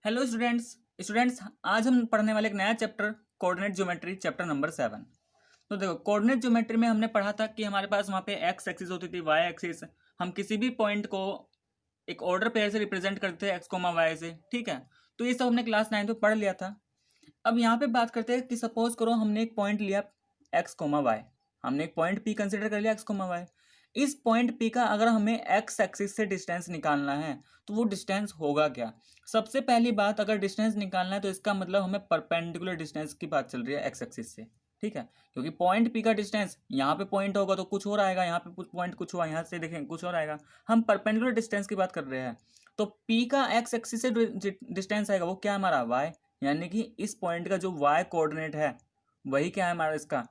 Hello students students आज हम पढ़ने वाले एक नया chapter coordinate geometry chapter number 7। तो देखो कोऑर्डिनेट ज्योमेट्री में हमने पढ़ा था कि हमारे पास वहाँ पे एक्स एक्सिस होती थी, वाई एक्सिस। हम किसी भी पॉइंट को एक ऑर्डर पेयर से रिप्रेजेंट करते हैं एक्स कोमा वाई से, ठीक है। तो ये सब हमने क्लास 9 में पढ़ लिया था। अब यहाँ पे बात करते हैं कि सपोज करो हमने एक पॉइंट लिया एक्स कोमा वाई, हमने एक पॉइंट पी कंसिडर कर लिया एक्स कोमा वाई। इस पॉइंट पी का अगर हमें एक्स एक्सिस से डिस्टेंस निकालना है तो वो डिस्टेंस होगा क्या। सबसे पहली बात, अगर डिस्टेंस निकालना है तो इसका मतलब हमें परपेंडिकुलर डिस्टेंस की बात चल रही है एक्स एक्सिस से, ठीक है। क्योंकि पॉइंट पी का डिस्टेंस यहाँ पे पॉइंट होगा तो कुछ और आएगा, यहाँ पे पॉइंट कुछ हुआ, यहाँ से देखें कुछ और आएगा। हम परपेंडिकुलर डिस्टेंस की बात कर रहे हैं तो पी का एक्स एक्सिस से डिस्टेंस आएगा वो क्या है हमारा वाई, यानी कि इस पॉइंट का जो वाई कोऑर्डिनेट है वही क्या है हमारा इसका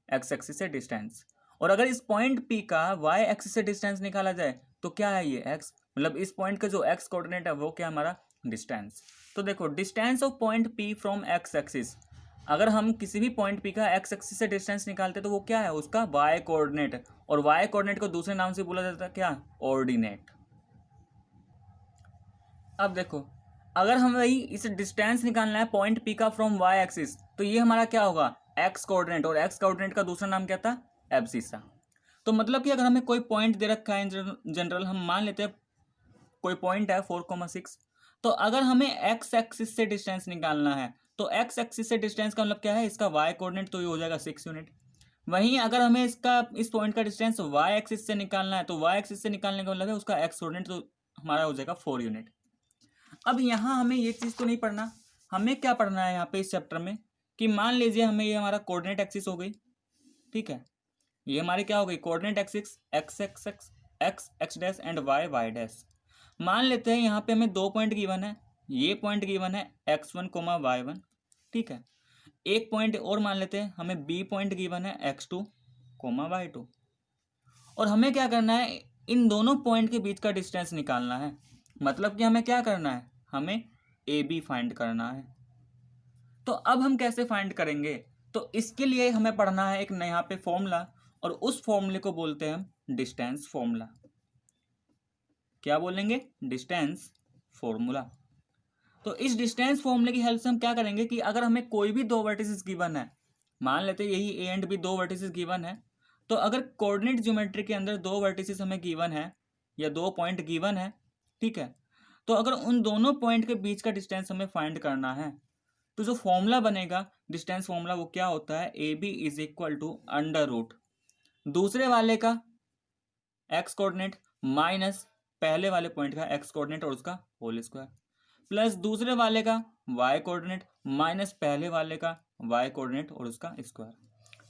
एक्स एक्सिस से डिस्टेंस। और अगर इस पॉइंट पी का वाई एक्सिस से डिस्टेंस निकाला जाए तो क्या है ये एक्स, मतलब इस पॉइंट का जो एक्स कोऑर्डिनेट है वो क्या हमारा डिस्टेंस। तो देखो distance of point P from x axis, अगर हम किसी भी पॉइंट पी का एक्स एक्सिस से डिस्टेंस निकालते तो वो क्या है उसका वाई कोऑर्डिनेट। और वाई कोऑर्डिनेट को दूसरे नाम से बोला जाता है क्या, ऑर्डिनेट। अब देखो अगर हम वही इसे डिस्टेंस निकालना है पॉइंट पी का फ्रॉम वाई एक्सिस तो ये हमारा क्या होगा एक्स कोऑर्डिनेट, और एक्स कोऑर्डिनेट का दूसरा नाम क्या था एब्सिसा। तो मतलब कि अगर हमें कोई पॉइंट दे रखा है जनरल हम मान लेते हैं कोई पॉइंट है 4,6, तो अगर हमें एक्स एक्सिस से डिस्टेंस निकालना है तो एक्स एक्सिस से डिस्टेंस का मतलब क्या है इसका वाई कोऑर्डिनेट, तो ये हो जाएगा 6 यूनिट। वहीं अगर हमें इसका इस पॉइंट का डिस्टेंस वाई एक्सिस से निकालना है तो वाई एक्सिस से निकालने का मतलब है उसका एक्स कोऑर्डिनेट, तो हमारा हो जाएगा 4 यूनिट। अब यहाँ हमें ये चीज़ तो नहीं पढ़ना, हमें क्या पढ़ना है यहाँ पे इस चैप्टर में कि मान लीजिए हमें ये हमारा कोऑर्डिनेट एक्सिस हो गई, ठीक है। ये हमारी क्या हो गई coordinate axis x x x x x dash and y y dash. मान लेते हैं यहाँ पे हमें दो पॉइंट गिवन है, ये पॉइंट गिवन है x1 कोमा y1, ठीक है। एक पॉइंट और मान लेते हैं हमें b पॉइंट गिवन है x2 कोमा y2। और हमें क्या करना है इन दोनों पॉइंट के बीच का डिस्टेंस निकालना है, मतलब कि हमें क्या करना है हमें ए बी फाइंड करना है। तो अब हम कैसे फाइंड करेंगे, तो इसके लिए हमें पढ़ना है एक यहाँ पे फॉर्मूला, और उस फॉर्मूले को बोलते हैं हम डिस्टेंस फॉर्मूला। क्या बोलेंगे डिस्टेंस फॉर्मूला। तो इस डिस्टेंस फॉर्मूले की हेल्प से हम क्या करेंगे कि अगर हमें कोई भी दो वर्टिसेस गिवन है, मान लेते हैं यही ए एंड बी दो वर्टिसेस गिवन है, तो अगर कोऑर्डिनेट ज्योमेट्री के अंदर दो वर्टिसेस हमें गिवन है या दो पॉइंट गिवन है, ठीक है, तो अगर उन दोनों पॉइंट के बीच का डिस्टेंस हमें फाइंड करना है तो जो फॉर्मूला बनेगा डिस्टेंस फॉर्मूला वो क्या होता है A B is equal to under root दूसरे वाले का एक्स कोऑर्डिनेट माइनस पहले वाले पॉइंट का एक्स कोऑर्डिनेट और उसका होल स्क्वायर, प्लस दूसरे वाले का वाई कोऑर्डिनेट माइनस पहले वाले का वाई कोऑर्डिनेट और उसका स्क्वायर।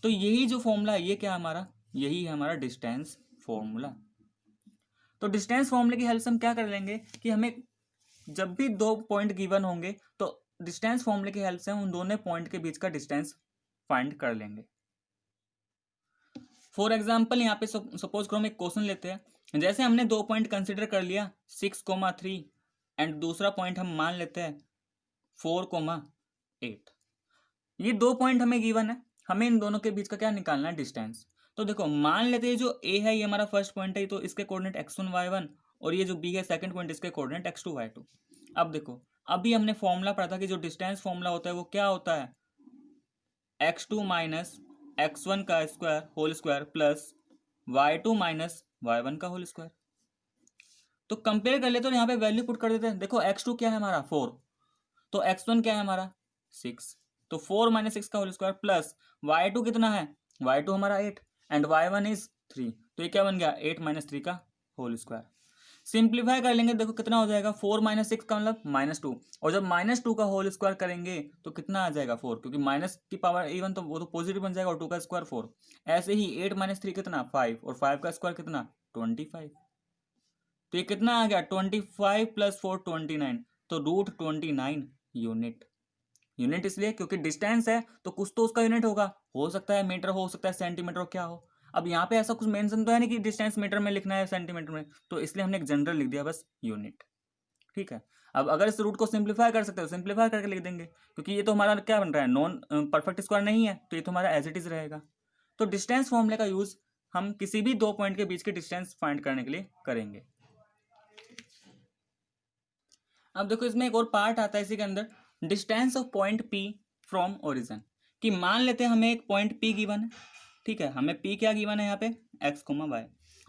तो यही जो फॉर्मूला है ये क्या हमारा, यही है हमारा डिस्टेंस फॉर्मूला। तो डिस्टेंस फॉर्मूले की हेल्प से हम क्या कर लेंगे कि हमें जब भी दो पॉइंट गिवन होंगे तो डिस्टेंस फॉर्मूले की हेल्प से हम उन दोनों पॉइंट के बीच का डिस्टेंस फाइंड कर लेंगे। फॉर एग्जाम्पल यहाँ पे सपोज करो हम एक क्वेश्चन लेते हैं, जैसे हमने दो पॉइंट कंसिडर कर लिया 6,3 एंड दूसरा पॉइंट हम मान लेते हैं 4,8। ये दो पॉइंट हमें गिवन है, हमें इन दोनों के बीच का क्या निकालना है डिस्टेंस। तो देखो मान लेते हैं जो ए है ये हमारा फर्स्ट पॉइंट है तो इसके कोऑर्डिनेट x1 y1, और ये जो बी है सेकंड पॉइंट इसके कोऑर्डिनेट x2 y2। अब देखो अभी हमने फॉर्मूला पढ़ा था कि जो डिस्टेंस फॉर्मूला होता है वो क्या होता है x2 माइनस x1 का square whole square plus y2 minus y1 का होल स्क्वायर। तो कंपेयर कर लेते हैं, यहाँ पे वैल्यू पुट कर देते हैं। देखो x2 क्या है हमारा 4, तो x1 क्या है हमारा 6, तो 4 माइनस 6 का होल स्क्वायर प्लस y2 कितना है, y2 हमारा 8 एंड y1 इज 3, तो ये क्या बन गया 8 माइनस 3 का होल स्क्वायर। सिंप्लीफाई कर लेंगे, देखो कितना हो जाएगा 4 माइनस 6 का मतलब -2, और जब -2 का होल स्क्वायर करेंगे तो कितना आ जाएगा 4, क्योंकि माइनस की पावर इवन तो वो तो पॉजिटिव बन जाएगा, और 2 का स्क्वायर 4। ऐसे ही 8 माइनस 3 कितना 5, और 5 का स्क्वायर कितना 25, तो ये कितना आ गया 25 प्लस 4 29, तो √29 यूनिट। यूनिट इसलिए क्योंकि डिस्टेंस है तो कुछ तो उसका यूनिट होगा, हो सकता है मीटर हो सकता है सेंटीमीटर हो क्या हो। अब यहाँ पे ऐसा कुछ मेंशन तो है नहीं कि डिस्टेंस मीटर में लिखना है सेंटीमीटर में, तो इसलिए हमने एक जनरल लिख दिया बस यूनिट, ठीक है। अब अगर इस रूट को सिंप्लीफाई कर सकते हो सिंप्लीफाई करके लिख देंगे, क्योंकि ये तो हमारा क्या बन रहा है नॉन परफेक्ट स्क्वायर नहीं है, तो ये तो हमारा एज इट इज रहेगा। तो डिस्टेंस फॉर्मूले का यूज हम किसी भी दो पॉइंट के बीच के डिस्टेंस फाइंड करने के लिए करेंगे। अब देखो इसमें एक और पार्ट आता है इसी के अंदर, distance of point P from origin. कि मान लेते हैं हमें एक पॉइंट पी गिवन है, ठीक है, हमें पी क्या गिवन है यहाँ पे, एक्स कोमा वाई,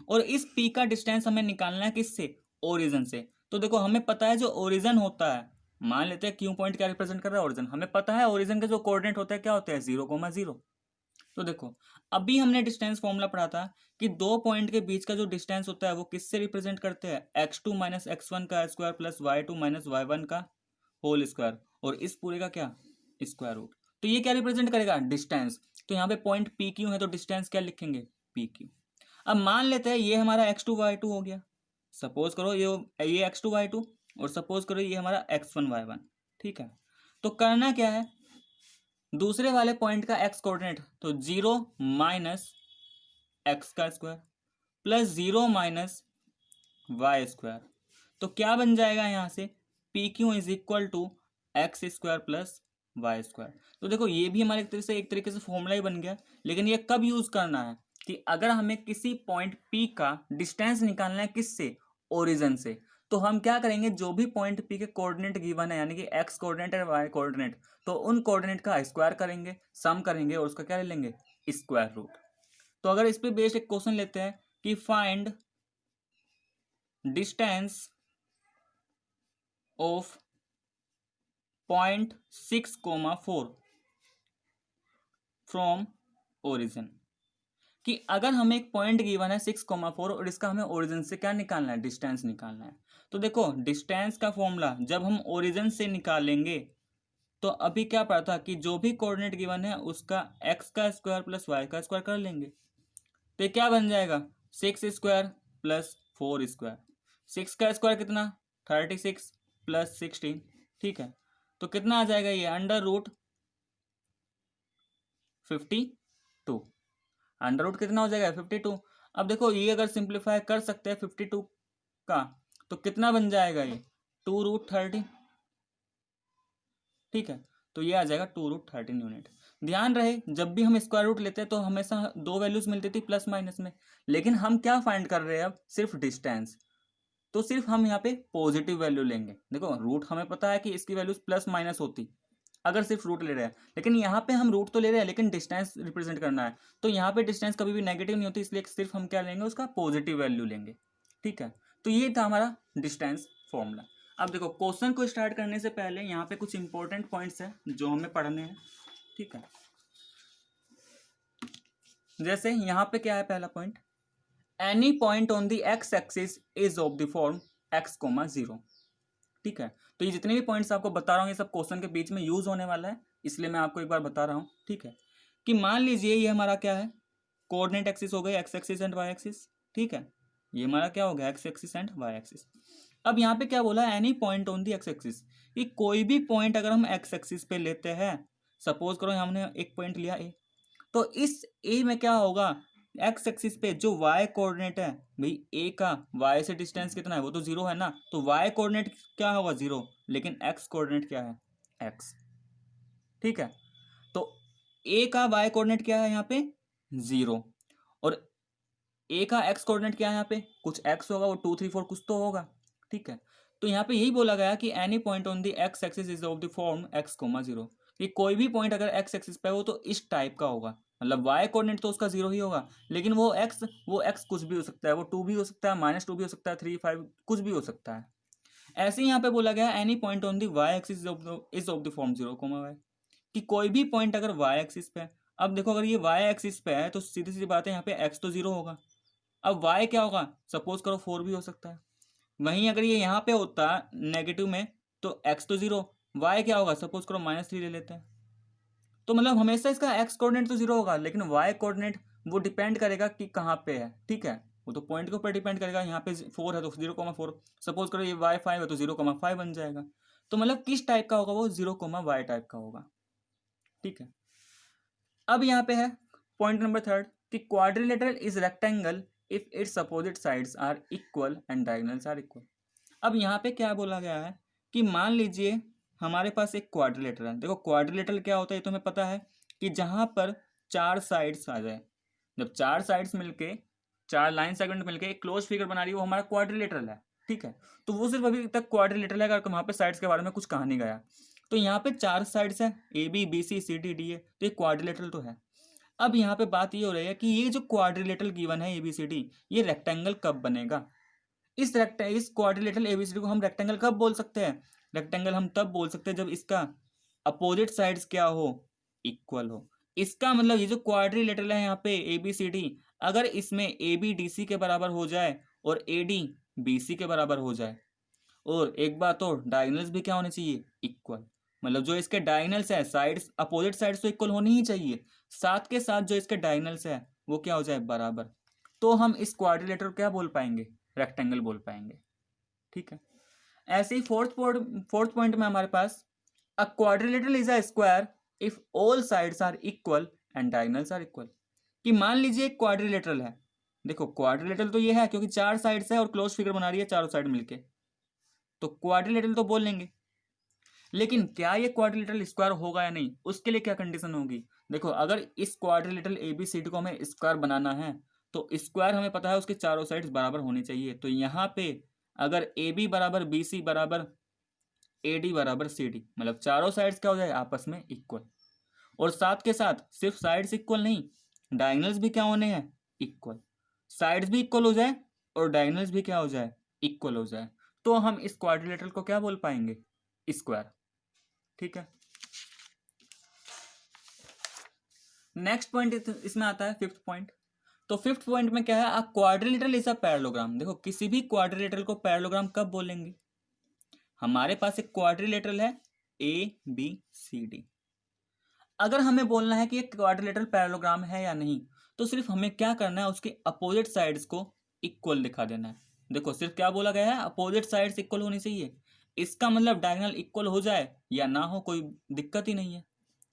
और इस पी का डिस्टेंस हमें निकालना है किससे, ओरिजिन से। तो देखो हमें पता है जो ओरिजिन होता है, मान लेते हैं क्यू पॉइंट क्या रिप्रेजेंट कर रहा है, ओरिजिन, हमें पता है ओरिजिन के जो कोऑर्डिनेट होता है क्या होता है, 0,0। तो देखो अभी हमने डिस्टेंस फॉर्मूला पढ़ा था कि दो पॉइंट के बीच का जो डिस्टेंस होता है वो किससे रिप्रेजेंट करते हैं, x2 माइनस x1 का square plus y2 minus y1 का होल स्क्वायर, और इस पूरे का क्या, स्क्वायर रूट। तो ये क्या रिप्रेजेंट करेगा, डिस्टेंस। तो यहाँ पे पॉइंट पी क्यू है तो डिस्टेंस क्या लिखेंगे, पी क्यू। अब मान लेते हैं ये हमारा x2 y2 हो गया, सपोज करो ये x2 y2, और सपोज करो ये हमारा x1 y1, ठीक है। तो करना क्या है, दूसरे वाले पॉइंट का एक्स कोऑर्डिनेट, तो 0 माइनस एक्स का square plus 0 minus y square. तो क्या बन जाएगा यहाँ से, P Q is equal to x square plus y square. तो देखो ये भी हमारे एक तरीके से फॉर्मूला ही बन गया, लेकिन ये कब यूज करना है, कि अगर हमें किसी पॉइंट पी का डिस्टेंस निकालना है किससे, ओरिजिन से, तो हम क्या करेंगे, जो भी पॉइंट पी के कोऑर्डिनेट गिवन है, यानी कि एक्स कोऑर्डिनेट और वाई कोऑर्डिनेट, तो उन कोऑर्डिनेट का स्क्वायर करेंगे, सम करेंगे, और उसका क्या ले लेंगे, स्क्वायर रूट। तो अगर इस पे बेस्ड एक क्वेश्चन लेते हैं कि find distance of point 6,4 from origin, कि अगर हमें एक पॉइंट गिवन है 6,4 और इसका हमें ओरिजिन से क्या निकालना है, डिस्टेंस निकालना है। तो देखो डिस्टेंस का फॉर्मूला जब हम ओरिजिन से निकालेंगे, तो अभी क्या पता था कि जो भी कोऑर्डिनेट गिवन है उसका एक्स का स्क्वायर प्लस वाई का स्क्वायर कर लेंगे। तो ये क्या बन जाएगा, 6 स्क्वायर प्लस 4 स्क्वायर, 6 का स्क्वायर कितना, 36 प्लस 16, ठीक है। तो कितना आ जाएगा ये, अंडर रूट 52, अंडर रूट कितना हो जाएगा, 52। अब देखो ये अगर सिंप्लीफाई कर सकते हैं 52 का, तो कितना बन जाएगा ये, 2√13, ठीक है। तो ये आ जाएगा 2√13 यूनिट। ध्यान रहे जब भी हम स्क्वायर रूट लेते हैं तो हमेशा दो वैल्यूज मिलती थी प्लस माइनस में, लेकिन हम क्या फाइंड कर रहे हैं अब, सिर्फ डिस्टेंस। तो सिर्फ हम यहाँ पे पॉजिटिव वैल्यू लेंगे। देखो रूट हमें पता है कि इसकी वैल्यूज प्लस माइनस होती अगर सिर्फ रूट ले रहे हैं, लेकिन यहाँ पे हम रूट तो ले रहे हैं लेकिन डिस्टेंस रिप्रेजेंट करना है, तो यहाँ पे डिस्टेंस कभी भी नेगेटिव नहीं होती, इसलिए सिर्फ हम क्या लेंगे, उसका पॉजिटिव वैल्यू लेंगे, ठीक है। तो ये था हमारा डिस्टेंस फॉर्मूला। अब देखो क्वेश्चन को स्टार्ट करने से पहले यहाँ पे कुछ इंपॉर्टेंट पॉइंट्स हैं जो हमें पढ़ने हैं, ठीक है। जैसे यहाँ पे क्या है, पहला point, any point on the x axis is of the form x,0, ठीक है। तो ये जितने भी पॉइंट्स आपको बता रहा हूँ ये सब क्वेश्चन के बीच में यूज होने वाला है, इसलिए मैं आपको एक बार बता रहा हूँ, ठीक है। कि मान लीजिए ये हमारा क्या है, कोऑर्डिनेट एक्सिस हो गए, x axis and y axis, ठीक है। ये हमारा क्या हो गया, x axis and y axis. अब यहाँ पे क्या बोला, any point on the x axis, कि कोई भी पॉइंट अगर हम एक्स एक्सिस पे लेते हैं, सपोज करो हमने एक पॉइंट लिया ए, तो इस ए में क्या होगा, एक्स एक्सिस पे जो वाई कोऑर्डिनेट है, भाई ए का वाई से डिस्टेंस कितना है, वो तो 0 है ना, तो वाई कोऑर्डिनेट क्या होगा, 0, लेकिन एक्स कोऑर्डिनेट क्या है, एक्स, ठीक है। तो ए का वाई कोऑर्डिनेट क्या है यहाँ पे, 0, और ए का एक्स कोऑर्डिनेट क्या है यहाँ पे, कुछ एक्स होगा, वो 2 3 4 कुछ तो होगा, ठीक है। तो यहाँ पे यही बोला गया कि any point on the x axis is of the form x,0, कि कोई भी पॉइंट अगर एक्स एक्सिस पे हो तो इस टाइप का होगा, मतलब वाई कोऑर्डिनेट तो उसका 0 ही होगा, लेकिन वो एक्स कुछ भी हो सकता है, वो 2 भी हो सकता है, -2 भी हो सकता है, 3 5 कुछ भी हो सकता है। ऐसे ही यहाँ पे बोला गया any point on the y axis is of the form 0,y, कि कोई भी पॉइंट अगर वाई एक्सिस पे है। अब देखो अगर ये वाई एक्सिस पे है तो सीधी सीधी बात है, यहाँ पे एक्स तो 0 होगा, अब वाई क्या होगा, सपोज करो 4 भी हो सकता है। वहीं अगर ये यहाँ पे होता नेगेटिव में, तो एक्स तो 0, वाई क्या होगा, सपोज करो -3 ले लेते हैं। तो मतलब हमेशा इसका एक्स कोऑर्डिनेट तो 0 होगा, लेकिन वाई कोऑर्डिनेट वो डिपेंड करेगा कि कहाँ पे है, ठीक है। वो तो पॉइंट के ऊपर डिपेंड करेगा, यहाँ पे 4 है तो 0,4, सपोज करो ये वाई 5 है तो 0,5 बन जाएगा। तो मतलब किस टाइप का होगा, वो 0,y टाइप का होगा, ठीक है। अब यहाँ पे है पॉइंट नंबर 3 कि quadrilateral is rectangle if its opposite sides are equal and diagonals are equal. अब यहाँ पे क्या बोला गया है कि मान लीजिए हमारे पास एक क्वाड्रिलेटरल है। देखो क्वाड्रिलेटरल क्या होता है ये तो हमें पता है, कि जहाँ पर 4 साइड्स आ जाए, जब 4 साइड्स मिलके 4 लाइन सेगमेंट मिलके एक क्लोज फिगर बना रही है, वो हमारा क्वाड्रिलेटरल है, ठीक है। तो वो सिर्फ अभी तक क्वाड्रिलेटरल है, अगर वहाँ पे साइड्स के बारे में कुछ कहा नहीं गया। तो यहाँ पे 4 साइड्स है, A B B C C D D है, तो ये क्वाड्रिलेटरल तो है। अब यहाँ पे बात ये हो रही है कि ये जो क्वाड्रिलेटरल गिवन है ए बी सी डी, ये रेक्टेंगल कब बनेगा। इस क्वाड्रिलेटरल एबीसीडी को हम रेक्टेंगल कब बोल सकते हैं। रेक्टेंगल हम तब बोल सकते हैं जब इसका अपोजिट साइड्स क्या हो, इक्वल हो। इसका मतलब ये जो क्वाड्रिलेटरल है यहाँ पे एबीसीडी, अगर इसमें ए बी डी सी के बराबर हो जाए और ए डी बी सी के बराबर हो जाए, और एक बात और, डायगोनल्स भी क्या होने चाहिए, इक्वल। मतलब जो इसके डायगोनल्स है, साइड्स अपोजिट साइड्स तो इक्वल होनी ही चाहिए, साथ के साथ जो इसके डायगोनल्स है वो क्या हो जाए, बराबर। तो हम इस क्वाड्रिलेटरल को क्या बोल पाएंगे, रेक्टेंगल बोल पाएंगे। ठीक है। ऐसे ही फोर्थ पॉइंट में हमारे पास a quadrilateral is a square if all sides are equal and diagonals are equal. कि मान लीजिए एक क्वाड्रिलेटरल है, देखो क्वाड्रिलेटरल तो ये है क्योंकि 4 साइड्स है और क्लोज फिगर बना रही है चारों साइड मिलके, तो क्वाड्रिलेटरल तो बोल लेंगे। लेकिन क्या ये क्वाड्रिलेटरल स्क्वायर होगा या नहीं, उसके लिए क्या कंडीशन होगी। देखो अगर इस क्वाड्रिलेटरल एबीसीडी को हमें स्क्वायर बनाना है, तो स्क्वायर हमें पता है उसके चारों साइड्स बराबर होनी चाहिए। तो यहाँ पे अगर ए बी बराबर बी सी बराबर ए डी बराबर सी डी, मतलब चारों साइड्स क्या हो जाए, आपस में इक्वल। और साथ के साथ सिर्फ साइड्स इक्वल नहीं, डायगोनल्स भी क्या होने हैं, इक्वल। साइड्स भी इक्वल हो जाए और डायगोनल्स भी क्या हो जाए, इक्वल हो जाए, तो हम इस क्वाड्रिलेटरल को क्या बोल पाएंगे, स्क्वायर। ठीक है। नेक्स्ट पॉइंट इसमें आता है फिफ्थ पॉइंट। तो फिफ्थ पॉइंट में क्या है, अ क्वाड्रिलेटरल इज अ पैरेललोग्राम। देखो किसी भी क्वाड्रिलेटरल को पैरेललोग्राम कब बोलेंगे, हमारे पास एक क्वाड्रिलेटरल है ए बी सी डी। अगर हमें बोलना है कि एक क्वाड्रिलेटरल पैरेललोग्राम है या नहीं, तो सिर्फ हमें क्या करना है, उसके अपोजिट साइड्स को इक्वल दिखा देना है। देखो सिर्फ क्या बोला गया है, अपोजिट साइड्स इक्वल होनी चाहिए। इसका मतलब डायगोनल इक्वल हो जाए या ना हो कोई दिक्कत ही नहीं है,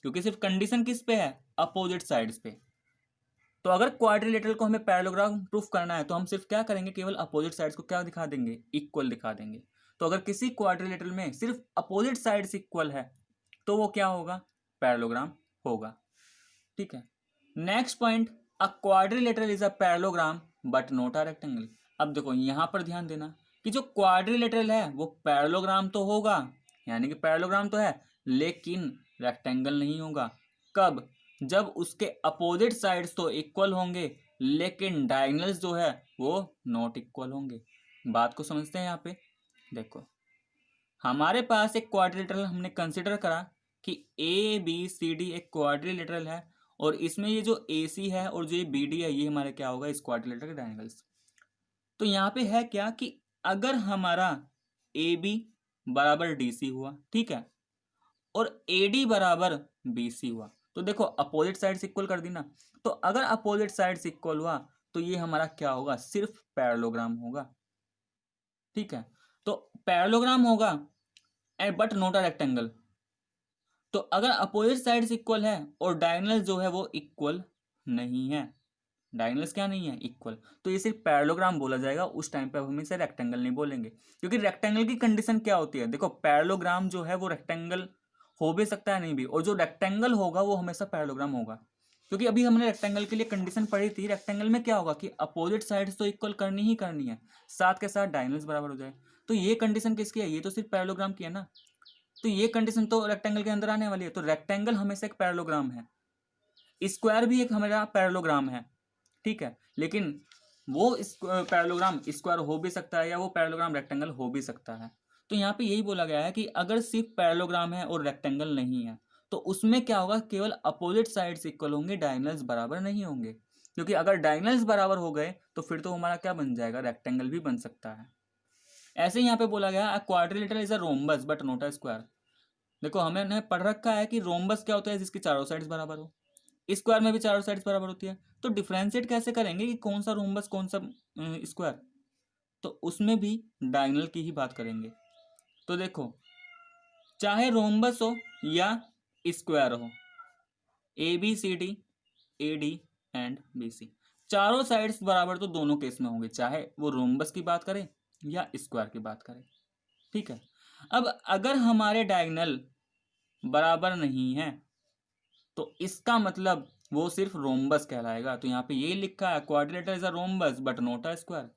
क्योंकि सिर्फ कंडीशन किस पे है, अपोजिट साइड्स पे। तो अगर क्वाड्रिलेटरल को हमें पैरेललोग्राम प्रूफ करना है, तो हम सिर्फ क्या करेंगे, केवल अपोजिट साइड्स को क्या दिखा देंगे, इक्वल दिखा देंगे। तो अगर किसी क्वाड्रिलेटरल में सिर्फ अपोजिट साइड्स इक्वल है, तो वो क्या होगा, पैरेललोग्राम होगा। ठीक है। Next point, a quadrilateral is a parallelogram but not a rectangle. अब देखो यहां पर ध्यान देना कि जो क्वाड्रिलेटरल है वो पैरेललोग्राम तो होगा, यानी कि पैरेललोग्राम तो है, लेकिन रेक्टेंगल नहीं होगा। कब, जब उसके अपोजिट साइड्स तो इक्वल होंगे, लेकिन डायगोनल्स जो है वो नॉट इक्वल होंगे। बात को समझते हैं यहाँ पे। देखो हमारे पास एक क्वाड्रिलेटरल हमने कंसिडर करा कि ए बी सी डी एक क्वाड्रिलेटरल है, और इसमें ये जो ए सी है और जो ये बी डी है, ये हमारे क्या होगा, इस क्वाड्रिलेटरल के डायगोनल्स। तो यहाँ पे है क्या कि अगर हमारा ए बी बराबर डी सी हुआ, ठीक है, और ए डी बराबर बी सी हुआ, तो देखो अपोजिट साइड्स इक्वल कर दी ना। तो अगर अपोजिट साइड्स इक्वल हुआ, तो ये हमारा क्या होगा, सिर्फ पैरेललोग्राम होगा। ठीक है। तो पैरेललोग्राम होगा बट नॉट अ रेक्टेंगल। तो अगर अपोजिट साइड्स इक्वल है और डायगोनल जो है वो इक्वल नहीं है, डायगोनल्स क्या नहीं है, इक्वल, तो ये सिर्फ पैरेललोग्राम बोला जाएगा। उस टाइम पे हम इसे रेक्टेंगल नहीं बोलेंगे, क्योंकि रेक्टेंगल की कंडीशन क्या होती है, देखो पैरेललोग्राम जो है वो रेक्टेंगल हो भी सकता है नहीं भी, और जो रेक्टेंगल होगा वो हमेशा पैरेललोग्राम होगा। क्योंकि अभी हमने रेक्टेंगल के लिए कंडीशन पढ़ी थी, रेक्टेंगल में क्या होगा कि अपोजिट साइड्स तो इक्वल करनी ही करनी है, साथ के साथ डायगोनल्स बराबर हो जाए। तो ये कंडीशन किसकी है, ये तो सिर्फ पैरेललोग्राम की है ना। तो ये कंडीशन तो रेक्टेंगल के अंदर आने वाली है, तो रेक्टेंगल हमेशा एक पैरेललोग्राम है, स्क्वायर भी एक हमारा पैरेललोग्राम है। ठीक है। लेकिन वो इस पैरेललोग्राम स्क्वायर हो भी सकता है, या वो पैरेललोग्राम रेक्टेंगल हो भी सकता है। तो यहाँ पे यही बोला गया है कि अगर सिर्फ पैरेललोग्राम है और रेक्टेंगल नहीं है, तो उसमें क्या होगा, केवल अपोजिट साइड्स इक्वल होंगे, डायगोनल्स बराबर नहीं होंगे। क्योंकि अगर डायगोनल्स बराबर हो गए तो फिर तो हमारा क्या बन जाएगा, रेक्टेंगल भी बन सकता है। ऐसे ही यहाँ पे बोला गया, quadrilateral is a rhombus but not a square. देखो हमने पढ़ रखा है कि रोम्बस क्या होता है, जिसकी चारों साइड्स बराबर हो। स्क्वायर में भी चारों साइड्स बराबर होती है, तो डिफ्रेंशिएट कैसे करेंगे कि कौन सा रोम्बस कौन सा स्क्वायर, तो उसमें भी डायगोनल की ही बात करेंगे। तो देखो चाहे रोम्बस हो या स्क्वायर हो, A B C D, A D and B C, चारों साइड्स बराबर तो दोनों केस में होंगे, चाहे वो रोम्बस की बात करें या स्क्वायर की बात करें। ठीक है। अब अगर हमारे डायगोनल बराबर नहीं है, तो इसका मतलब वो सिर्फ रोम्बस कहलाएगा। तो यहाँ पे ये लिखा है, quadrilateral is a rhombus but not a square.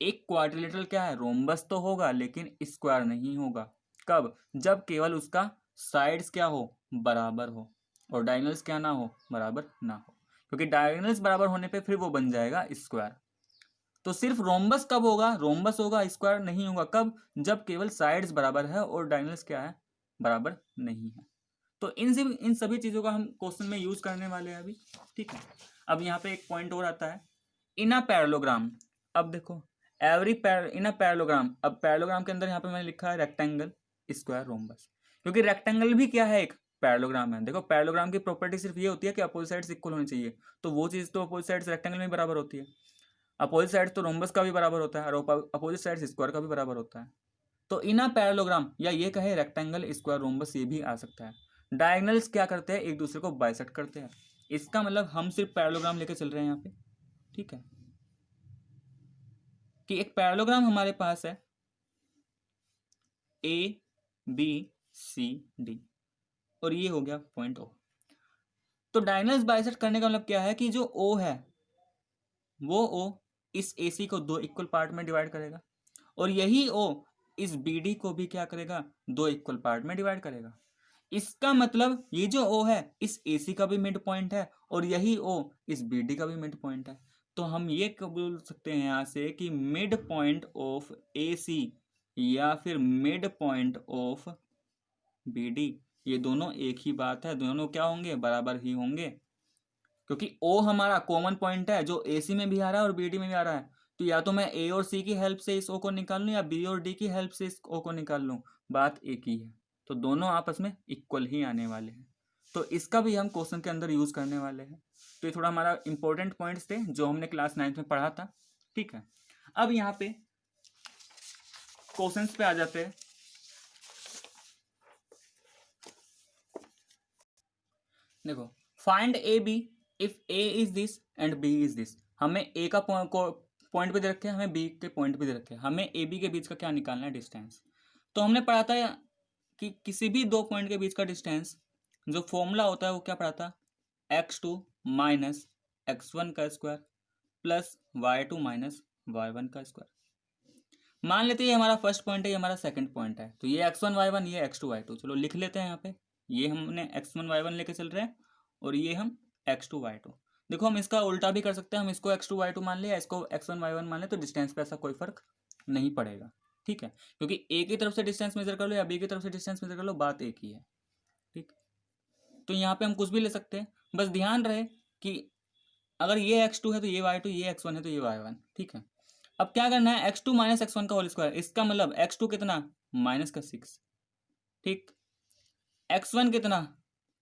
एक क्वाड्रिलेटरल क्या है, रोम्बस तो होगा लेकिन स्क्वायर नहीं होगा। कब, जब केवल उसका साइड्स क्या हो, बराबर हो, और डायगोनल्स क्या ना हो, बराबर ना हो, क्योंकि डायगोनल्स बराबर होने पे फिर वो बन जाएगा स्क्वायर। तो सिर्फ रोम्बस कब होगा, रोम्बस होगा, स्क्वायर नहीं होगा। कब, जब केवल साइड्स बराबर है और डायगोनल्स क्या है, बराबर नहीं है। तो इन सभी चीजों का हम क्वेश्चन में यूज करने वाले हैं अभी, ठीक है। अब यहाँ पे एक पॉइंट और आता है, इन अ पैरेललोग्राम। अब देखो इन अ पैरेललोग्राम, अब पैरेललोग्राम के अंदर यहाँ पे मैंने लिखा है रेक्टेंगल, स्क्वायर, रोम्बस, क्योंकि रेक्टेंगल भी क्या है, एक पैरेललोग्राम है। देखो पैरेललोग्राम की प्रॉपर्टी सिर्फ ये होती है कि अपोजिट साइड्स इक्वल होनी चाहिए, तो वो चीज तो अपोजिट साइड्स रेक्टेंगल में बराबर होती है, अपोजिट साइड तो रोम्बस का भी बराबर होता है, और अपोजिट साइड स्क्वायर का भी बराबर होता है। तो इन अ पैरेललोग्राम, या ये कहे रेक्टेंगल, स्क्वायर, रोम्बस, ये भी आ सकता है। डायगोनल्स क्या करते हैं, एक दूसरे को बाइसेक्ट करते हैं। इसका मतलब हम सिर्फ पैरेललोग्राम लेके चल रहे हैं यहाँ पे, ठीक है, कि एक पैरेललोग्राम हमारे पास है ए बी सी डी, और ये हो गया पॉइंट ओ। तो डायगोनल्स बाइसेक्ट करने का मतलब क्या है कि जो ओ है वो ओ इस ए सी को दो इक्वल पार्ट में डिवाइड करेगा, और यही ओ इस बी डी को भी क्या करेगा, दो इक्वल पार्ट में डिवाइड करेगा। इसका मतलब ये जो ओ है इस ए सी का भी मिड पॉइंट है, और यही ओ इस बी डी का भी मिड पॉइंट है। तो हम ये बोल सकते हैं यहाँ से कि mid point of A C या फिर mid point of B D, ये दोनों एक ही बात है, दोनों क्या होंगे, बराबर ही होंगे, क्योंकि ओ हमारा कॉमन पॉइंट है जो ए सी में भी आ रहा है और बी डी में भी आ रहा है। तो या तो मैं ए और सी की हेल्प से इस ओ को निकाल लूँ, या बी और डी की हेल्प से इस ओ को निकाल लूँ, बात एक ही है। तो दोनों आपस में इक्वल ही आने वाले हैं। तो इसका भी हम क्वेश्चन के अंदर यूज करने वाले हैं। तो ये थोड़ा हमारा इंपॉर्टेंट पॉइंट्स थे जो हमने क्लास 9th में पढ़ा था, ठीक है। अब यहाँ पे क्वेश्चंस पे आ जाते हैं। देखो, find A B if A is this and B is this. हमें ए का पॉइंट भी दे रखे हैं, हमें बी के पॉइंट भी दे रखे हैं, हमें ए बी के बीच का क्या निकालना है, डिस्टेंस। तो हमने पढ़ा था कि किसी भी दो पॉइंट के बीच का डिस्टेंस, जो फॉर्मूला होता है वो क्या पढ़ा था, x2 माइनस x1 का square plus y2 minus y1 का स्क्वायर। मान लेते हैं ये हमारा फर्स्ट पॉइंट है, ये हमारा सेकंड पॉइंट है, तो ये x1 y1, ये x2 y2, चलो लिख लेते हैं यहाँ पे। ये हमने x1 y1 लेके चल रहे हैं, और ये हम x2 y2। देखो हम इसका उल्टा भी कर सकते हैं, हम इसको x2 y2 मान लिया, इसको x1 y1 मान ले, तो डिस्टेंस पे ऐसा कोई फर्क नहीं पड़ेगा, ठीक है, क्योंकि ए की तरफ से डिस्टेंस मेजर कर लो या बी की तरफ से डिस्टेंस मेजर कर लो, बात एक ही है, ठीक। तो यहाँ पे हम कुछ भी ले सकते हैं, बस ध्यान रहे कि अगर ये x2 है तो ये y2, ये x1 है तो ये y1, ठीक है। अब क्या करना है, x2 माइनस x1 का होल स्क्वायर, इसका मतलब x2 कितना, माइनस का 6, ठीक, x1 कितना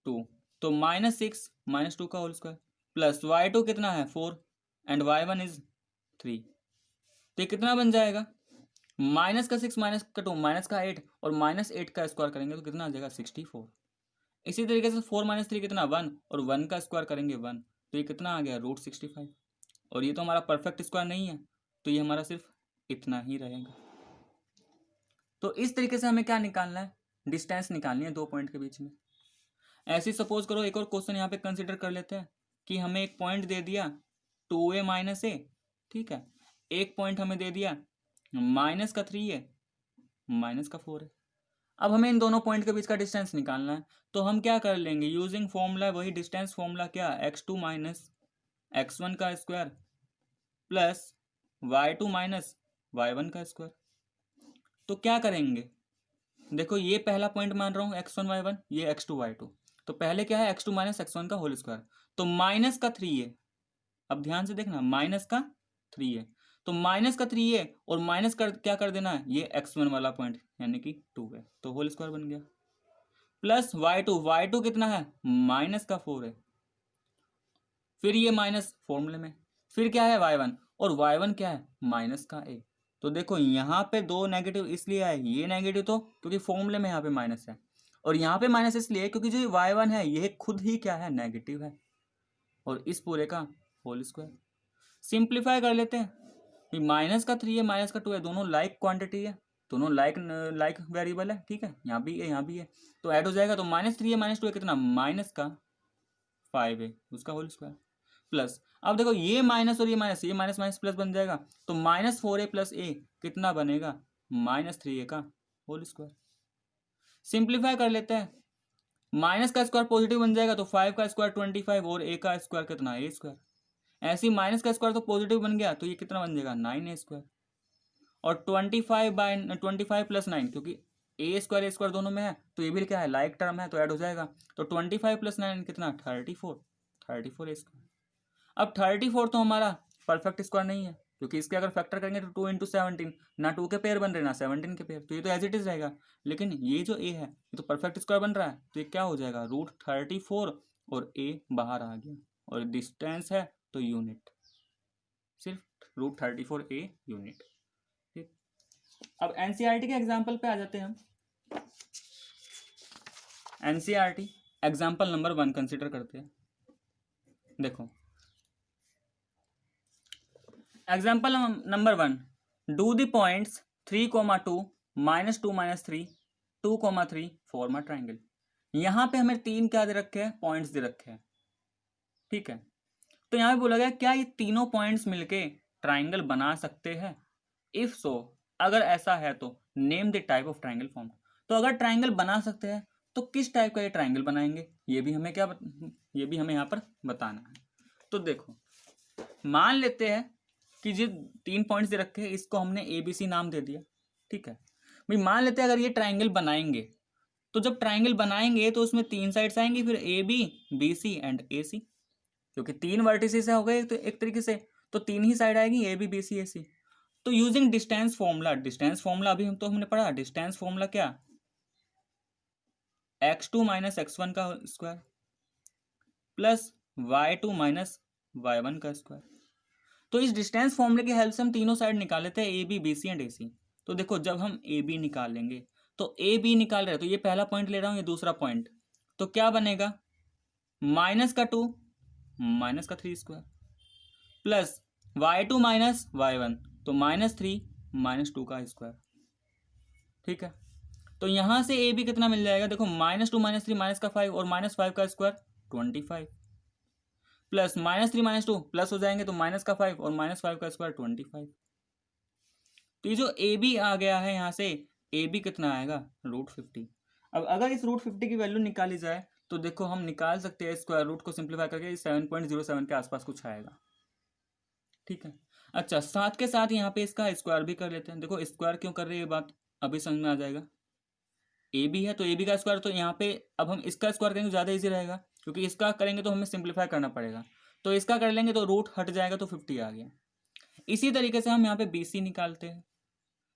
2, तो माइनस 6 माइनस 2 का होल स्क्वायर, प्लस y2 कितना है 4 एंड y1 इज 3। तो ये कितना बन जाएगा, माइनस का 6 माइनस का 2 माइनस का 8, और माइनस 8 का स्क्वायर करेंगे तो कितना आ जाएगा 64। इसी तरीके से 4 माइनस 3 कितना 1, और 1 का स्क्वायर करेंगे 1, तो ये कितना आ गया √65। और ये तो हमारा परफेक्ट स्क्वायर नहीं है, तो ये हमारा सिर्फ इतना ही रहेगा। तो इस तरीके से हमें क्या निकालना है, डिस्टेंस निकालनी है दो पॉइंट के बीच में। ऐसे सपोज करो एक और क्वेश्चन यहाँ पे कंसिडर कर लेते हैं कि हमें एक पॉइंट दे दिया 2a माइनस ए, ठीक है, एक पॉइंट हमें दे दिया माइनस का 3a, माइनस का 4 है। अब हमें इन दोनों पॉइंट के बीच का डिस्टेंस निकालना है, तो हम क्या कर लेंगे, यूजिंग फॉर्मूला, वही डिस्टेंस फॉर्मूला, क्या, x2 माइनस x1 का square plus y2 minus y1 का स्क्वायर। तो क्या करेंगे, देखो ये पहला पॉइंट मान रहा हूँ x1 y1, ये x2 y2, तो पहले क्या है x2 माइनस x1 का होल स्क्वायर, तो माइनस का 3a, अब ध्यान से देखना माइनस का 3a, तो माइनस का 3a और माइनस कर क्या कर देना है, ये x1 वाला पॉइंट यानी कि 2 है, तो होल स्क्वायर बन गया, प्लस y2 कितना है, माइनस का 4 है, फिर ये माइनस फॉर्मूले में, फिर क्या है y1, और y1 क्या है, माइनस का a। तो देखो यहाँ पे दो नेगेटिव इसलिए आए, ये नेगेटिव तो क्योंकि फॉर्मूले में यहाँ पे माइनस है, और यहाँ पे माइनस इसलिए क्योंकि जो y1 है ये खुद ही क्या है, नेगेटिव है, और इस पूरे का होल स्क्वायर। सिंप्लीफाई कर लेते हैं, माइनस का 3 है माइनस का 2 है, दोनों लाइक क्वांटिटी है, दोनों लाइक वेरिएबल है, ठीक है, यहाँ भी है यहाँ भी है, तो ऐड हो जाएगा, तो -3 है -2 है कितना, माइनस का 5 है, उसका होल स्क्वायर। प्लस, अब देखो ये माइनस और ये माइनस माइनस प्लस बन जाएगा, तो -4a + a कितना बनेगा, -3a का होल स्क्वायर। सिंप्लीफाई कर लेते हैं, माइनस का स्क्वायर पॉजिटिव बन जाएगा तो 5 का स्क्वायर 25 और a का स्क्वायर कितना, a स्क्वायर। ऐसे ही माइनस का स्क्वायर तो पॉजिटिव बन गया तो ये कितना बन जाएगा, 9a स्क्वायर। और 25 + 9, क्योंकि a स्क्वायर दोनों में है तो ये भी क्या है, लाइक टर्म है तो ऐड हो जाएगा, तो 25 + 9 कितना, 34 a स्क्वायर। अब 34 तो हमारा परफेक्ट स्क्वायर नहीं है, क्योंकि इसके अगर फैक्टर करेंगे तो 2 × 17, ना 2 के पेयर बन रहे ना 17 के पेयर, तो ये तो एज इट इज रहेगा। लेकिन ये जो a है ये तो परफेक्ट स्क्वायर बन रहा है, तो ये क्या हो जाएगा, √34 और a बाहर आ गया, और डिस्टेंस है तो यूनिट, सिर्फ √34a यूनिट। ठीक, अब एनसीईआरटी के एग्जाम्पल पे आ जाते हैं हम। एनसीईआरटी एग्जाम्पल नंबर 1 कंसिडर करते हैं। देखो example number 1, do the points 3, 2, -2, -3, 2, 3 form a triangle. यहाँ पे हमें 3 क्या दे रखे हैं, पॉइंट्स दे रखे हैं। ठीक है, तो यहाँ पे बोला गया क्या ये तीनों पॉइंट्स मिलके ट्राइंगल बना सकते हैं, इफ सो अगर ऐसा है तो name the type of triangle form. तो अगर ट्राइंगल बना सकते हैं तो किस टाइप का ये ट्राइंगल बनाएंगे, ये भी हमें ये भी हमें यहाँ पर बताना है। तो देखो मान लेते हैं कि जो 3 पॉइंट्स दे रखे हैं इसको हमने ABC नाम दे दिया। ठीक है भाई, मान लेते हैं अगर ये ट्राइंगल बनाएंगे, तो जब ट्राइंगल बनाएंगे तो उसमें 3 साइड्स आएंगी, फिर AB, BC एंड AC, क्योंकि 3 वर्टिसेस हो गए तो एक तरीके से, तो 3 ही साइड आएगी AB, BC, AC। तो यूजिंग डिस्टेंस फॉर्मूला अभी हमने पढ़ा, डिस्टेंस फॉर्मूला क्या, x2 - x1 का स्क्वायर प्लस y2 - y1 का स्क्वायर। तो इस डिस्टेंस फॉर्मूले की हेल्प से हम तीनों साइड निकाल लेते हैं, AB, BC एंड AC। तो देखो जब हम AB निकालेंगे तो AB निकाल रहे हैं, तो ये पहला पॉइंट ले रहा हूँ, ये दूसरा पॉइंट, तो क्या बनेगा, -2 - 3 स्क्वायर प्लस y2 - y1, तो -3 - 2 का स्क्वायर। ठीक है, तो यहां से AB कितना मिल जाएगा, देखो -2 - 3 -5 और -5 का स्क्वायर 25 प्लस -3 - 2 प्लस हो जाएंगे तो -5 और -5 का स्क्वायर 25। तो ये जो AB आ गया है यहाँ से, AB कितना आएगा, √50। अब अगर इस √50 की वैल्यू निकाली जाए तो देखो हम निकाल सकते हैं, स्क्वायर रूट को सिंप्लीफाई करके 7.07 के आसपास कुछ आएगा। ठीक है, अच्छा साथ के साथ यहाँ पे इसका स्क्वायर भी कर लेते हैं। देखो स्क्वायर क्यों कर रहे हैं ये बात अभी समझ में आ जाएगा। AB है तो AB का स्क्वायर, तो यहाँ पे अब हम इसका स्क्वायर करेंगे ज़्यादा इजी रहेगा, क्योंकि इसका करेंगे तो हमें सिंप्लीफाई करना पड़ेगा, तो इसका कर लेंगे तो रूट हट जाएगा तो 50 आ गया। इसी तरीके से हम यहाँ पे BC निकालते हैं,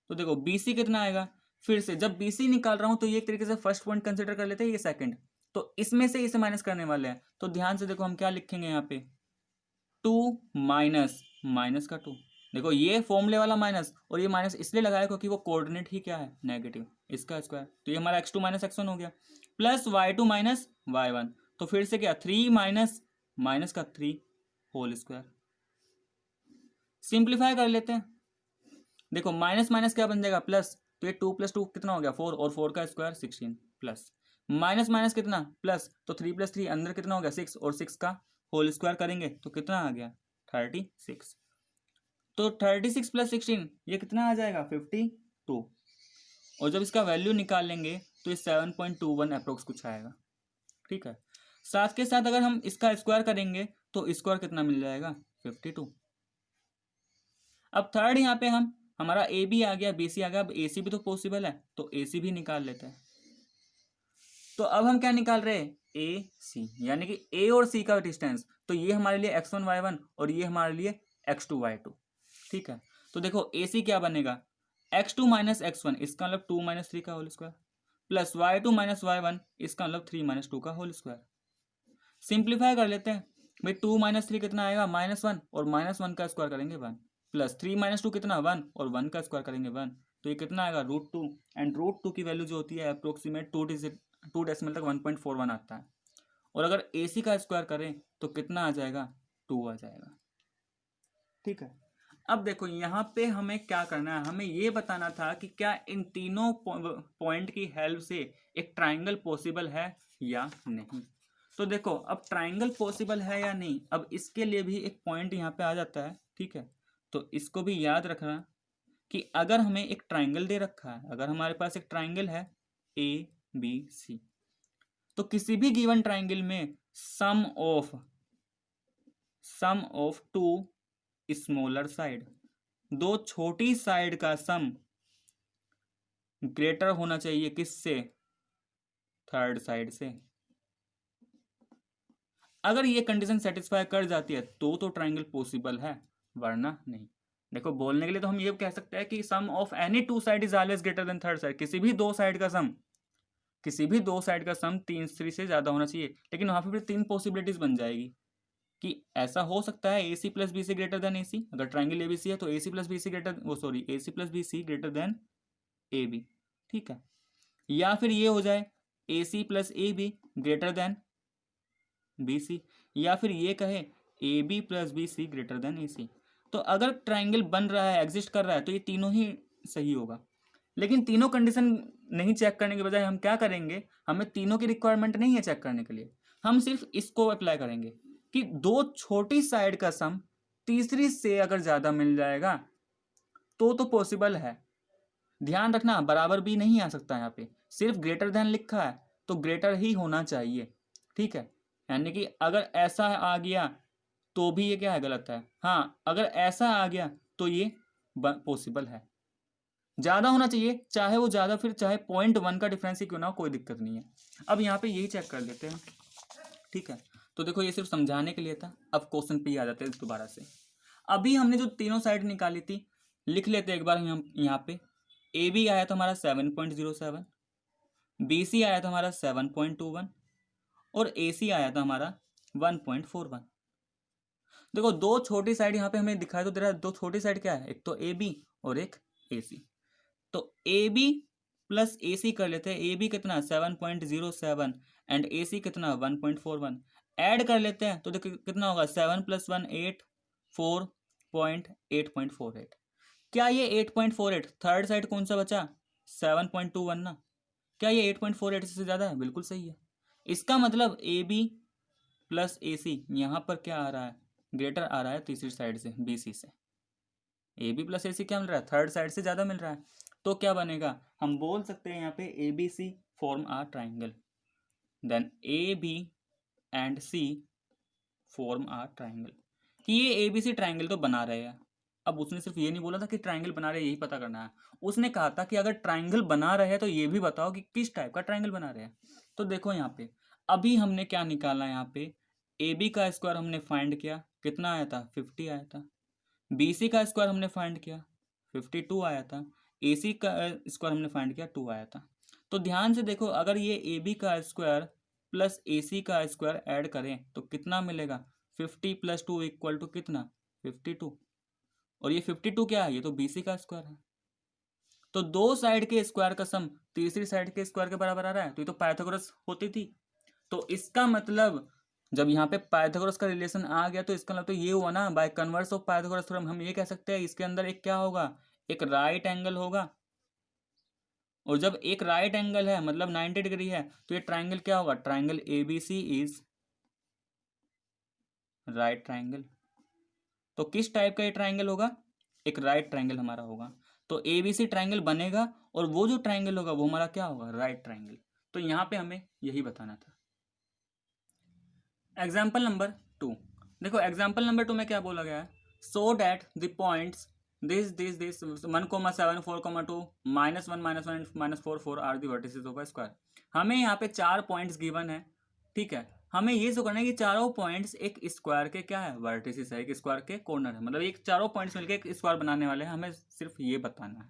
तो देखो BC कितना आएगा, फिर से जब BC निकाल रहा हूँ तो ये एक तरीके से फर्स्ट पॉइंट कंसिडर कर लेते हैं, ये सेकंड, तो इसमें से इसे माइनस करने वाले हैं, तो ध्यान से देखो हम क्या लिखेंगे यहाँ पे, 2 माइनस का 2। देखो ये फॉर्मूले वाला माइनस, और ये माइनस इसलिए लगाया क्योंकि वो कोऑर्डिनेट ही क्या है, नेगेटिव, इसका स्क्वायर, तो ये हमारा x2 - x1 हो गया, प्लस y2 - y1, तो फिर से क्या 3 माइनस का 3 होल स्क्वायर। सिंप्लीफाई कर लेते हैं, देखो माइनस माइनस क्या बन जाएगा, प्लस, तो ये 2 + 2 कितना हो गया 4, और 4 का स्क्वायर 16 प्लस माइनस माइनस कितना प्लस, तो 3 + 3 अंदर कितना हो गया 6, और 6 का होल स्क्वायर करेंगे तो कितना आ गया 36। तो 36 + 16 ये कितना आ जाएगा 52, और जब इसका वैल्यू निकाल लेंगे तो ये 7.21 अप्रोक्स कुछ आएगा। ठीक है, साथ के साथ अगर हम इसका स्क्वायर करेंगे तो स्क्वायर कितना मिल जाएगा 52। अब थर्ड यहाँ पे हमारा AB आ गया, BC आ गया, अब AC भी तो पॉसिबल है तो AC भी निकाल लेते हैं। तो अब हम क्या निकाल रहे हैं, AC, यानी कि A और C का डिस्टेंस, तो ये हमारे लिए x1 y1 और ये हमारे लिए x2 y2। ठीक है, तो देखो AC क्या बनेगा, x2 - x1 इसका मतलब 2 - 3 का whole square, plus y2 - y1 इसका मतलब 3 - 2 का होल स्क्वायर। सिंप्लीफाई कर लेते हैं भाई, 2 - 3 कितना आएगा -1, और -1 का स्क्वायर करेंगे 1, प्लस 3 - 2 कितना 1, और 1 का स्क्वायर करेंगे 1, तो ये कितना आएगा √2, एंड √2 की वैल्यू जो होती है अप्रोक्सीमेट 2 डेसिमल तक 1.41 आता है, और अगर AC का स्क्वायर करें तो कितना आ जाएगा 2 आ जाएगा। ठीक है, अब देखो यहाँ पे हमें क्या करना है, हमें ये बताना था कि क्या इन तीनों पॉइंट की हेल्प से एक ट्राइंगल पॉसिबल है या नहीं। तो देखो अब ट्राइंगल पॉसिबल है या नहीं, अब इसके लिए भी एक पॉइंट यहाँ पे आ जाता है, ठीक है। तो इसको भी याद रखना कि अगर हमें एक ट्राइंगल दे रखा है, अगर हमारे पास एक ट्राइंगल है ABC, तो किसी भी गिवन ट्राइंगल में सम ऑफ टू स्मॉलर साइड, दो छोटी साइड का सम ग्रेटर होना चाहिए किससे, थर्ड साइड से। अगर ये कंडीशन सेटिस्फाई कर जाती है तो ट्राइंगल पॉसिबल है, वरना नहीं। देखो बोलने के लिए तो हम ये कह सकते हैं कि sum of any two side is always greater than third side, किसी भी दो साइड का सम तीसरी से ज्यादा होना चाहिए, लेकिन वहां पे फिर तीन पॉसिबिलिटीज बन जाएगी कि ऐसा हो सकता है AC plus BC greater than AC, अगर ट्राइंगल ABC है तो AC plus BC greater than AB, ठीक है। या फिर ये हो जाए AC plus AB greater than BC, या फिर ये कहे AB plus BC greater than AC। तो अगर ट्राइंगल बन रहा है, एग्जिस्ट कर रहा है, तो ये तीनों ही सही होगा। लेकिन तीनों कंडीशन नहीं चेक करने के बजाय हम क्या करेंगे, हमें तीनों की रिक्वायरमेंट नहीं है चेक करने के लिए, हम सिर्फ इसको अप्लाई करेंगे कि दो छोटी साइड का सम तीसरी से अगर ज्यादा मिल जाएगा तो पॉसिबल है। ध्यान रखना बराबर भी नहीं आ सकता, यहाँ पे सिर्फ ग्रेटर देन लिखा है तो ग्रेटर ही होना चाहिए, ठीक है। यानी कि अगर ऐसा आ गया तो भी ये क्या है, गलत है। हाँ, अगर ऐसा आ गया तो ये पॉसिबल है। ज्यादा होना चाहिए, चाहे वो ज्यादा फिर चाहे 0.1 का डिफरेंस ही क्यों ना हो, कोई दिक्कत नहीं है। अब यहाँ पे यही चेक कर लेते हैं, ठीक है। तो देखो ये सिर्फ समझाने के लिए था, अब क्वेश्चन पे ही आ जाते हैं दोबारा से। अभी हमने जो तीनों साइड निकाली थी, लिख लेते एक बार हम यहाँ पे। AB आया था हमारा 7.07, BC आया था हमारा 7.21 और AC आया था हमारा 1.41। देखो दो छोटी साइड यहाँ पे हमें दिखाई तो दे रहा है, दो छोटी साइड क्या है, एक तो AB और एक AC। तो AB प्लस AC कर लेते हैं। AB कितना 7.07 एंड AC कितना 1.41, ऐड कर लेते हैं तो देखो कितना होगा 7 + 1 8, 4.8.48। क्या ये 8.48, थर्ड साइड कौन सा बचा 7.21 ना, क्या ये 8.48 से ज़्यादा है, बिल्कुल सही है। इसका मतलब AB प्लस AC यहाँ पर क्या आ रहा है, ग्रेटर आ रहा है तीसरी साइड से BC से। AB प्लस AC क्या मिल रहा है, थर्ड साइड से ज़्यादा मिल रहा है। तो क्या बनेगा, हम बोल सकते हैं यहाँ पे ABC form a triangle, then AB and C form a triangle, कि ये ABC ट्राइंगल तो बना रहे हैं। अब उसने सिर्फ ये नहीं बोला था कि ट्राइंगल बना रहे हैं, यही पता करना है। उसने कहा था कि अगर ट्राइंगल बना रहे हैं तो ये भी बताओ कि किस टाइप का ट्राइंगल बना रहे हैं। तो देखो यहाँ पे अभी हमने क्या निकाला, यहाँ पे AB का स्क्वायर हमने फाइंड किया, कितना आया था 50 आया था। BC का स्क्वायर हमने फाइंड किया 52 आया था। AC का स्क्वायर हमने फाइंड किया 2 आया था। तो ध्यान से देखो, अगर ये AB का स्क्वायर प्लस AC का स्क्वायर ऐड करें तो कितना मिलेगा, 50 + 2 इक्वल टू कितना 52, और ये 52 क्या है, ये तो BC का स्क्वायर है। तो दो साइड के स्क्वायर का सम तीसरी साइड के स्क्वायर के बराबर आ रहा है, तो ये तो पाइथागोरस होती थी। तो इसका मतलब जब यहाँ पे पाइथागोरस का रिलेशन आ गया तो इसका मतलब तो ये हुआ ना, by converse of Pythagoras theorem हम ये कह सकते हैं इसके अंदर एक क्या होगा, एक राइट एंगल होगा। और जब एक राइट एंगल है मतलब 90 डिग्री है तो ये ट्राइंगल क्या होगा, triangle ABC is right triangle. तो किस टाइप का ये ट्राइंगल होगा, एक राइट ट्राइंगल हमारा होगा। तो ABC ट्राइंगल बनेगा और वो जो ट्राइंगल होगा वो हमारा क्या होगा, राइट ट्राइंगल। तो यहाँ पे हमें यही बताना था। एग्जाम्पल नंबर 2 देखो, एग्जाम्पल नंबर 2 में क्या बोला गया है, so that the points this 1,7,4,2 -1 -1 -4 4 are the vertices of a square. हमें यहाँ पे 4 पॉइंट्स गिवन है, ठीक है। हमें ये शो करना है कि चारों पॉइंट्स एक स्क्वायर के क्या है, वर्टिसेस है, एक स्क्वायर के कॉर्नर है, मतलब एक चारों पॉइंट्स मिलकर एक स्क्वायर बनाने वाले हैं, हमें सिर्फ ये बताना है,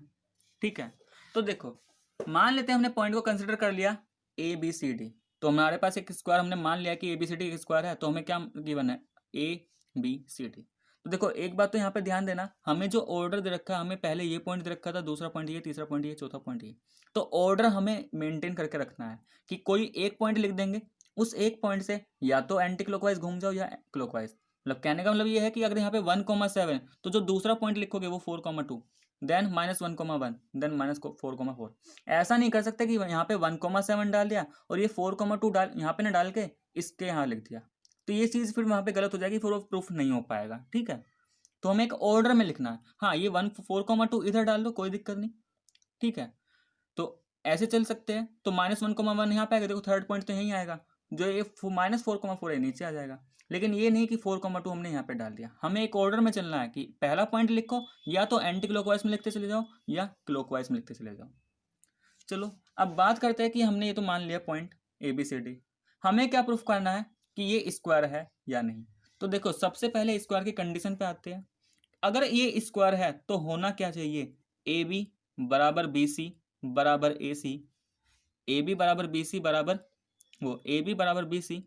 ठीक है। तो देखो मान लेते हैं हमने पॉइंट को कंसिडर कर लिया ABCD, तो हमारे पास एक स्क्वायर हमने मान लिया कि ABCD एक स्क्वायर है, तो हमें क्या गिवन है ABCD। तो देखो एक बात तो यहाँ पे ध्यान देना, हमें जो ऑर्डर दे रखा है, हमें पहले ये पॉइंट दे रखा था, दूसरा पॉइंट ये, तीसरा पॉइंट ये, चौथा पॉइंट ये। तो ऑर्डर हमें मेंटेन करके रखना है कि कोई एक पॉइंट लिख देंगे, उस एक पॉइंट से या तो एंटी क्लॉकवाइज घूम जाओ या क्लॉकवाइज। मतलब कहने का मतलब ये है कि अगर यहाँ पे 1,7 तो जो दूसरा पॉइंट लिखोगे वो 4,2, देन -1,1 देन -4,4। ऐसा नहीं कर सकते कि यहाँ पे 1,7 डाल दिया और ये 4,2 डाल यहाँ पे ना डाल के इसके यहाँ लिख दिया, तो ये चीज़ फिर वहाँ पे गलत हो जाएगी, फिर वो प्रूफ नहीं हो पाएगा। ठीक है, तो हमें एक ऑर्डर में लिखना है। हाँ, ये 1 4 2 इधर डाल दो, कोई दिक्कत नहीं। ठीक है, तो ऐसे चल सकते हैं। तो -1 1 यहाँ पे आएगा, देखो थर्ड पॉइंट तो यहीं आएगा, जो ये -4 4 है नीचे आ जाएगा। लेकिन ये नहीं कि 4 2 हमने यहाँ पे डाल दिया, हमें एक ऑर्डर में चलना है कि पहला पॉइंट लिखो या तो एंटी क्लॉकवाइज में लिखते चले जाओ या क्लॉकवाइज में लिखते चले जाओ। चलो अब बात करते हैं कि हमने ये तो मान लिया पॉइंट ABCD, हमें क्या प्रूफ करना है कि ये स्क्वायर है या नहीं। तो देखो सबसे पहले स्क्वायर की कंडीशन पे आते हैं। अगर ये स्क्वायर है तो होना क्या चाहिए, AB बराबर BC बराबर AC, AB बराबर BC बराबर AB बराबर BC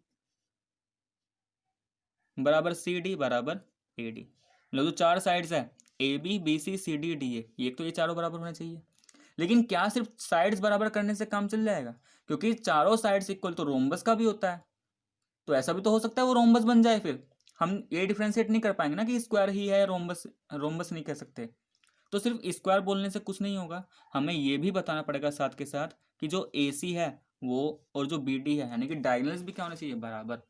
बराबर CD बराबर AD। मतलब जो चार साइड्स है AB BC CD DA, ये तो ये चारों बराबर होने चाहिए। लेकिन क्या सिर्फ साइड्स बराबर करने से काम चल जाएगा, क्योंकि चारों साइड्स इक्वल तो रोम्बस का भी होता है, तो ऐसा भी तो हो सकता है वो रोम्बस बन जाए। फिर हम ये डिफ्रेंशिएट नहीं कर पाएंगे ना कि स्क्वायर ही है, रोम्बस रोम्बस नहीं कह सकते। तो सिर्फ स्क्वायर बोलने से कुछ नहीं होगा, हमें ये भी बताना पड़ेगा साथ के साथ कि जो AC है वो और जो BD है, यानी कि डायगोनल्स भी क्या होने चाहिए, बराबर।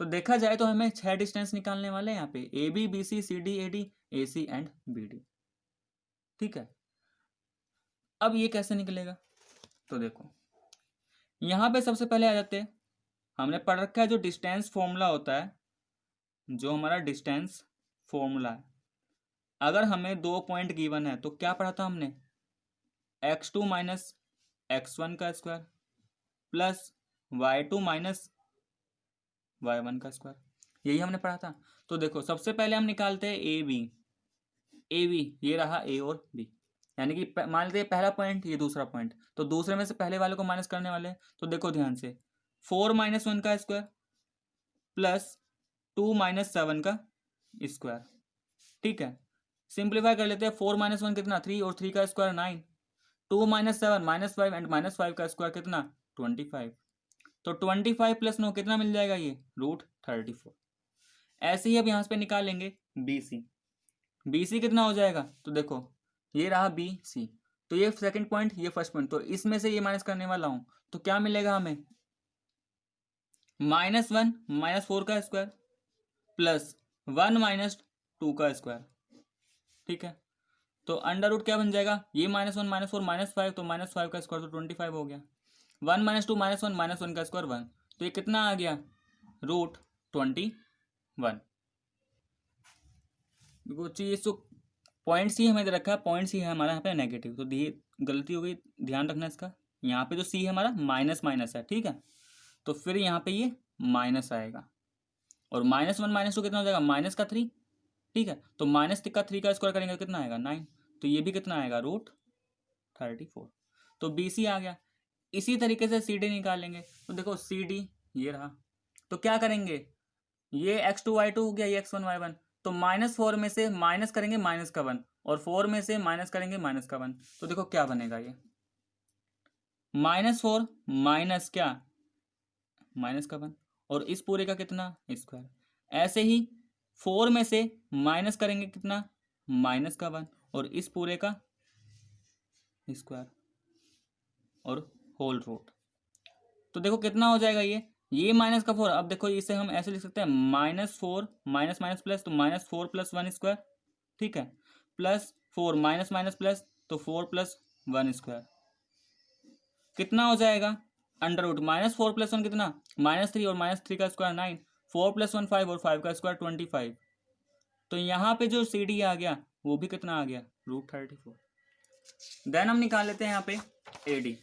तो देखा जाए तो हमें 6 डिस्टेंस निकालने वाले हैं यहाँ पे, AB BC CD AD AC and BD। ठीक है, अब ये कैसे निकलेगा, तो देखो यहाँ पे सबसे पहले आ जाते हैं, हमने पढ़ रखा है जो डिस्टेंस फॉर्मूला होता है, जो हमारा डिस्टेंस फॉर्मूला है। अगर हमें 2 पॉइंट गिवन है तो क्या पढ़ा था हमने, x2 माइनस x1 का square plus y2 minus y1 का स्क्वायर, यही हमने पढ़ा था। तो देखो सबसे पहले हम निकालते हैं ए बी, ये रहा A और B, यानी कि मान लेते हैं पहला पॉइंट ये दूसरा पॉइंट, तो दूसरे में से पहले वाले को माइनस करने वाले हैं। तो देखो ध्यान से 4 - 1 का स्क्वायर प्लस 2 - 7 का स्क्वायर। ठीक है, सिंप्लीफाई कर लेते हैं, 4 - 1 कितना 3 और 3 का स्क्वायर 9, 2 - 7 -5 एंड -5 का स्क्वायर कितना 25। तो 25 + 9 कितना मिल जाएगा, ये √34। ऐसे ही अब यहाँ पे निकालेंगे BC कितना हो जाएगा, तो देखो ये रहा BC, तो ये सेकंड पॉइंट ये फर्स्ट पॉइंट, तो इसमें से ये माइनस करने वाला हूँ, तो क्या मिलेगा हमें, -1 - 4 का स्क्वायर प्लस 1 - 2 का स्क्वायर। ठीक है, तो अंडर रूट क्या बन जाएगा, ये -1 - 4 -5, तो -5 का स्क्वायर तो 25 हो गया, 1 - 2 - 1 - 1 का स्क्वायर 1, तो ये कितना आ गया √21। देखो चीज तो पॉइंट सी हमें दे रखा है, पॉइंट सी है हमारा यहाँ पे नेगेटिव, तो गलती हो गई, ध्यान रखना इसका। यहाँ पे जो सी है हमारा माइनस माइनस है, ठीक है, तो फिर यहाँ पे ये माइनस आएगा, और -1 - 2 कितना हो जाएगा, -3। ठीक है, तो -3 का स्क्वायर करेंगे तो कितना आएगा 9, तो ये भी कितना आएगा √34। तो BC आ गया। इसी तरीके से CD निकालेंगे, तो देखो CD ये रहा, तो क्या करेंगे, ये x2 y2 हो गया, ये x1 y1, तो -4 में से माइनस करेंगे माइनस का 1, और 4 में से माइनस करेंगे माइनस का 1, तो देखो क्या बनेगा, ये -4 माइनस क्या माइनस का 1, और इस पूरे का कितना स्क्वायर। ऐसे ही 4 में से माइनस करेंगे कितना माइनस का 1, और इस पूरे का स्क्वायर और होल रूट, तो देखो कितना हो जाएगा, ये -4। अब देखो इसे हम ऐसे लिख सकते हैं, -4 माइनस माइनस प्लस, तो -4 + 1 स्क्वायर। ठीक है, +4 माइनस माइनस प्लस, तो 4 + 1 स्क्वायर कितना हो जाएगा, अंडर रूट -4 + 1 कितना -3, और -3 का स्क्वायर 9, 4 + 1 5, और 5 का स्क्वायर 25। तो यहाँ पे जो CD आ गया वो भी कितना आ गया √34। देन हम निकाल लेते हैं यहाँ पे AD।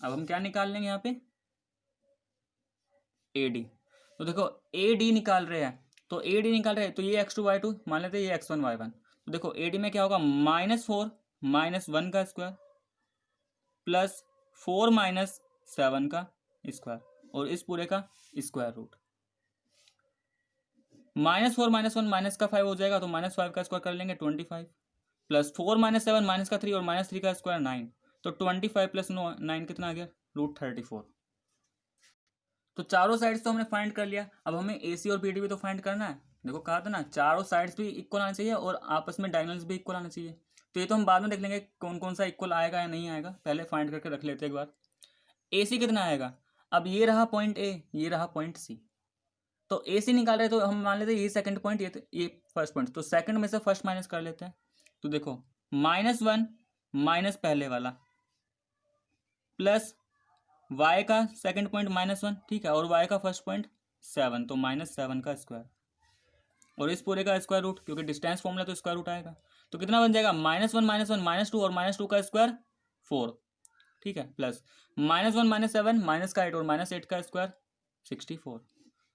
अब हम क्या निकाल लेंगे यहाँ पे AD, तो देखो AD निकाल रहे हैं, तो AD निकाल रहे हैं, तो ये x2 y2 मान लेते हैं, ये x1 y1, तो देखो AD में क्या होगा, -4 - 1 का स्क्वायर प्लस 4 - 7 का स्क्वायर, और इस पूरे का स्क्वायर रूट। -4 - 1 माइनस का 5 हो जाएगा, तो -5 का स्क्वायर कर लेंगे 25, प्लस 4 - 7 माइनस का 3, और -3 का स्क्वायर 9, तो 25 + 9 कितना आ गया √34। तो चारों साइड्स तो हमने फाइंड कर लिया, अब हमें AC और BD भी तो फाइंड करना है। देखो कहा था ना, चारों साइड्स भी इक्वल आना चाहिए और आपस में डायगोनल्स भी इक्वल आना चाहिए। तो ये तो हम बाद में देख लेंगे कौन कौन सा इक्वल आएगा या नहीं आएगा, पहले फाइंड करके रख लेते हैं एक बार। AC कितना आएगा, अब ये रहा पॉइंट ए, ये रहा पॉइंट सी, तो ए सी निकाल रहे तो हम मान लेते हैं ये सेकंड पॉइंट, ये फर्स्ट पॉइंट, तो सेकंड में से फर्स्ट माइनस कर लेते हैं। तो देखो -1 माइनस पहले वाला प्लस y का सेकंड पॉइंट -1, ठीक है, और y का फर्स्ट पॉइंट 7, तो -7 का स्क्वायर, और इस पूरे का स्क्वायर रूट, क्योंकि डिस्टेंस फॉर्मूला तो स्क्वायर रूट आएगा। तो कितना बन जाएगा, -1 -1 -2 और -2 का स्क्वायर 4, ठीक है, प्लस -1 -7 माइनस का 8 और -8 का स्क्वायर 64,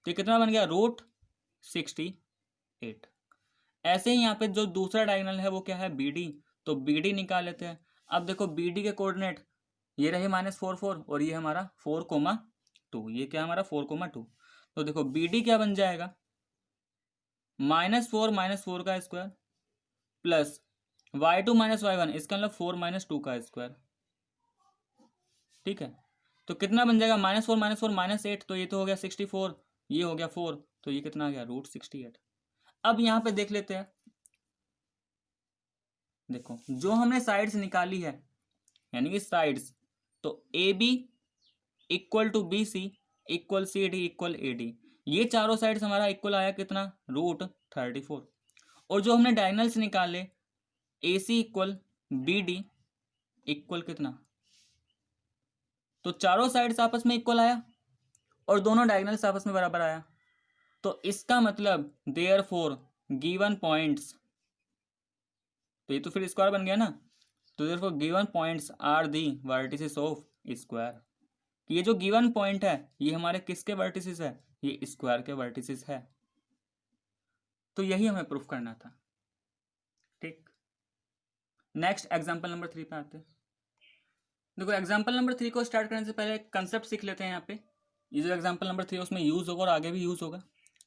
तो कितना बन गया, √68। ऐसे ही यहाँ पे जो दूसरा डायगोनल है वो क्या है, BD, तो BD निकाल लेते हैं। अब देखो BD के कोऑर्डिनेट ये रहे -4 और ये हमारा 4,2, ये क्या हमारा 4,2, तो देखो BD क्या बन जाएगा, -4 का स्क्वायर प्लस y2 -y1, इसका मतलब 4 - 2 का स्क्वायर, ठीक है, तो कितना बन जाएगा, -4 -4 -8, तो ये तो हो गया 64, ये हो गया 4, तो ये कितना आ गया, √68। अब यहाँ पे देख लेते हैं, देखो जो हमने साइड्स निकाली है, यानी कि साइड्स, तो AB equal to BC equal CD equal AD, ये चारों साइड्स हमारा इक्वल आया कितना, √34, और जो हमने डायगोनल्स निकाले AC इक्वल BD इक्वल कितना, तो चारों साइड्स आपस में इक्वल आया और दोनों डायगोनल्स आपस में बराबर आया, तो इसका मतलब देयरफॉर गिवन पॉइंट्स, तो ये तो फिर स्क्वायर बन गया ना, तो therefore given points are the vertices of square, ये जो गिवन पॉइंट है ये हमारे किसके वर्टिसेस है, ये स्क्वायर के वर्टिसेस है, तो यही हमें प्रूफ करना था, ठीक। नेक्स्ट एग्जांपल नंबर 3 पे आते हैं। देखो एग्जांपल नंबर 3 को स्टार्ट करने से पहले कंसेप्ट सीख लेते हैं। यहाँ पे ये जो एग्जांपल नंबर 3 है उसमें यूज होगा और आगे भी यूज होगा,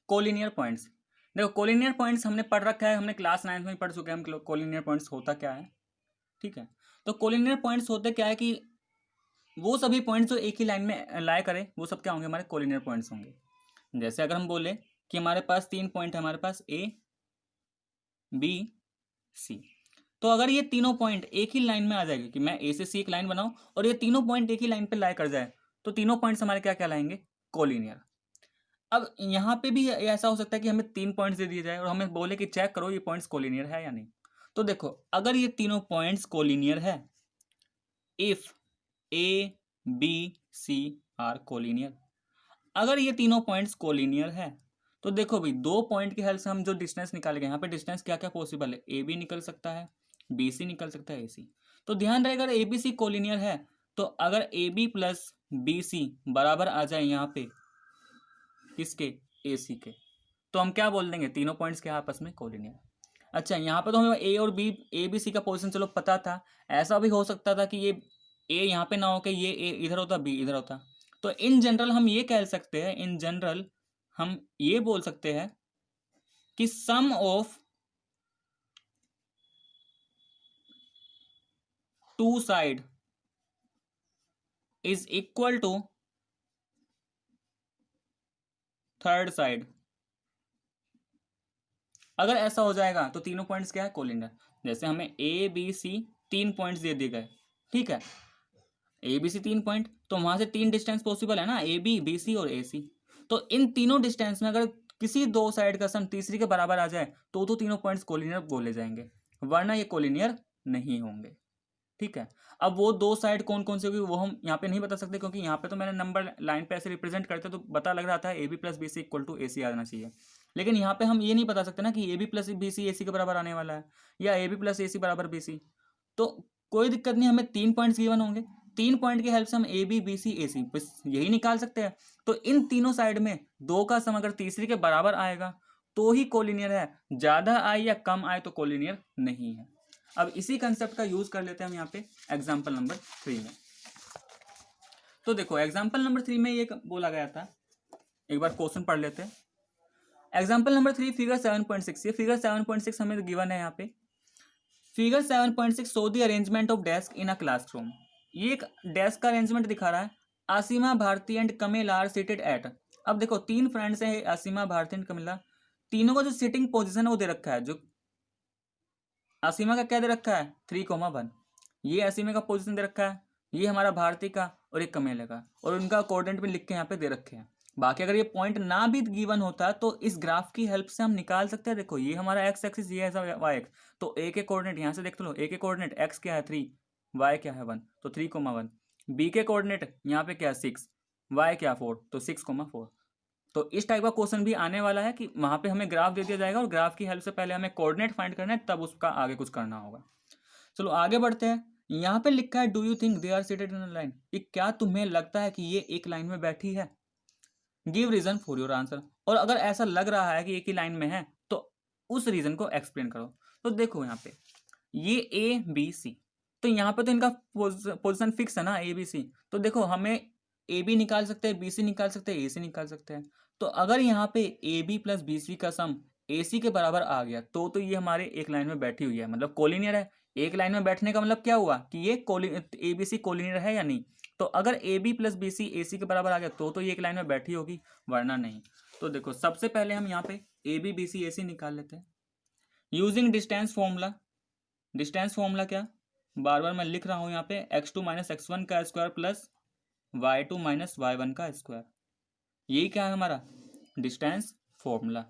कोलिनियर पॉइंट्स। देखो कोलिनियर पॉइंट्स हमने पढ़ रखा है, हमने क्लास 9 में पढ़ चुके हैं हम कोलिनियर पॉइंट्स होता क्या है, ठीक है। तो कोलिनियर पॉइंट्स होते क्या है कि वो सभी पॉइंट्स जो एक ही लाइन में लाए करें वो सब क्या होंगे, हमारे कोलिनियर पॉइंट्स होंगे। जैसे अगर हम बोले कि हमारे पास 3 पॉइंट है, हमारे पास A B C, तो अगर ये तीनों पॉइंट एक ही लाइन में आ जाएगी कि मैं A से C एक लाइन बनाऊं और ये तीनों पॉइंट एक ही लाइन पे लाई कर जाए, तो तीनों पॉइंट्स हमारे क्या कहलाएंगे, कोलिनियर। अब यहाँ पे भी ऐसा हो सकता है कि हमें 3 पॉइंट्स दे दिए जाए और हमें बोले कि चेक करो ये पॉइंट्स कोलिनियर है या नहीं। तो देखो अगर ये तीनों पॉइंट्स कोलिनियर है, if A B C are collinear, अगर ये तीनों पॉइंट्स कोलिनियर है तो देखो भाई दो पॉइंट की हेल्प से हम जो डिस्टेंस निकालेंगे, यहाँ पे डिस्टेंस क्या क्या पॉसिबल है, AB निकल सकता है, BC निकल सकता है, AC। तो ध्यान रहे अगर ABC कोलिनियर है तो अगर AB प्लस BC बराबर आ जाए यहाँ पे किसके, AC के, तो हम क्या बोल देंगे, तीनों पॉइंट्स के आपस में कोलिनियर। अच्छा यहाँ पे तो हमें A और B ABC का पोजीशन चलो पता था, ऐसा भी हो सकता था कि ये A यहाँ पे ना हो के ये A इधर होता, B इधर होता। तो इन जनरल हम ये कह सकते हैं, इन जनरल हम ये बोल सकते हैं कि sum of two side is equal to third side. अगर ऐसा हो जाएगा तो तीनों पॉइंट्स क्या है, कोलिनियर। जैसे हमें A B C 3 पॉइंट्स दे दिए गए, ठीक है, A B C 3 पॉइंट, तो वहां से 3 डिस्टेंस पॉसिबल है ना, AB BC और AC। तो इन तीनों डिस्टेंस में अगर किसी दो साइड का सम तीसरी के बराबर आ जाए तो तीनों पॉइंट्स कोलिनियर बोले जाएंगे, वरना ये कोलिनियर नहीं होंगे, ठीक है। अब वो दो साइड कौन कौन सी होगी वो हम यहाँ पे नहीं बता सकते, क्योंकि यहाँ पे तो मैंने नंबर लाइन पे ऐसे रिप्रेजेंट करते तो पता लग रहा था AB plus BC equal to AC आना चाहिए, लेकिन यहाँ पे हम ये नहीं बता सकते ना कि AB प्लस BC AC के बराबर आने वाला है या AB प्लस AC बराबर BC। तो कोई दिक्कत नहीं, हमें 3 पॉइंट्स गिवन होंगे, 3 पॉइंट की हेल्प से हम AB BC AC बस यही निकाल सकते हैं। तो इन तीनों साइड में दो का सम अगर तीसरी के बराबर आएगा तो ही कोलिनियर है, ज्यादा आए या कम आए तो कोलिनियर नहीं है। अब इसी कंसेप्ट का यूज कर लेते हैं हम यहाँ पे एग्जाम्पल नंबर 3 में। तो देखो एग्जाम्पल नंबर 3 में ये बोला गया था, एक बार क्वेश्चन पढ़ लेते हैं। एग्जाम्पल नंबर 3 फिगर 7.6, ये फिगर 7.6 हमें गिवन है यहाँ पे। Figure 7.6 show the arrangement of desk in a classroom. ये एक डेस्क का अरेंजमेंट दिखा रहा है। Asima Bharti and Camella are seated at. अब देखो 3 फ्रेंड्स हैं, आसिमा भारती एंड कमिला, तीनों का जो सिटिंग पोजीशन है वो दे रखा है। जो आसिमा का क्या दे रखा है 3,1, ये आसिमा का पोजीशन दे रखा है ये हमारा भारती का और एक कमेला का, और उनका कोऑर्डिनेट भी लिख के यहाँ पे दे रखे हैं। बाकी अगर ये पॉइंट ना भी गिवन होता तो इस ग्राफ की हेल्प से हम निकाल सकते हैं। देखो ये हमारा एक्स एक्सिस, ये है वाई एक्स, तो ए के कोऑर्डिनेट यहाँ से देख लो, ए के कोऑर्डिनेट एक्स क्या है 3, वाई क्या है 1, तो 3,1। बी के कोऑर्डिनेट यहाँ पे क्या है 6, वाई क्या 4, तो 6,4। तो इस टाइप का क्वेश्चन भी आने वाला है कि वहां पे हमें ग्राफ दे दिया जाएगा और ग्राफ की हेल्प से पहले हमें कोऑर्डिनेट फाइंड करना है, तब उसका आगे कुछ करना होगा। चलो आगे बढ़ते हैं। यहाँ पे लिखा है do you think they are seated in a line, कि क्या तुम्हें लगता है कि ये एक लाइन में बैठी है। Give reason for your answer, और अगर ऐसा लग रहा है कि एक ही लाइन में है तो उस रीजन को एक्सप्लेन करो। तो देखो यहाँ पे ये ए बी सी, तो यहाँ पे तो इनका पोजिशन फिक्स है ना ए बी सी, तो देखो हमें ए बी निकाल सकते हैं, बी सी निकाल सकते हैं, ए सी निकाल सकते हैं। तो अगर यहाँ पे A B plus B C का सम ए सी के बराबर आ गया तो ये हमारे एक लाइन में बैठी हुई है, मतलब कोलिनियर है। एक लाइन में बैठने का मतलब क्या हुआ कि ये ए बी सी कोलिनियर है या नहीं। तो अगर A B plus B C A C के बराबर आ गया तो ये एक लाइन में बैठी होगी, वरना नहीं। तो देखो सबसे पहले हम यहाँ पे A B B C A सी निकाल लेते हैं using distance formula. Distance formula क्या, बार बार मैं लिख रहा हूँ यहाँ पे, x2 माइनस x1 का square plus y2 minus y1 का स्क्वायर, यही क्या है हमारा डिस्टेंस फॉर्मूला।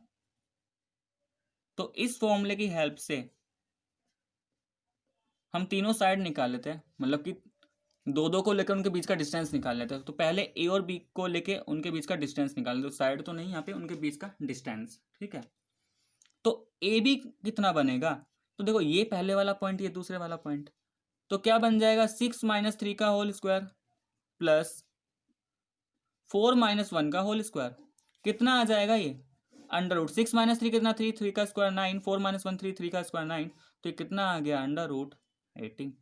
तो इस फॉर्मूले की हेल्प से हम तीनों साइड निकाल लेते हैं, मतलब कि दो दो को लेकर उनके बीच का डिस्टेंस निकाल लेते हैं। तो पहले ए और बी को लेके उनके बीच का डिस्टेंस निकाल लेते, तो साइड तो नहीं, यहाँ पे उनके बीच का डिस्टेंस, ठीक है। तो ए बी कितना बनेगा, तो देखो ये पहले वाला पॉइंट, ये दूसरे वाला पॉइंट, तो क्या बन जाएगा 6 माइनस 3 का होल स्क्वायर प्लस 4 माइनस 1 का होल स्क्वायर, कितना आ जाएगा ये अंडर रूट 6 माइनस 3 कितना 3, 3 का स्क्वायर 9, 4 माइनस 1 3, 3 का स्क्वायर 9, तो ये कितना आ गया अंडर रूट 18,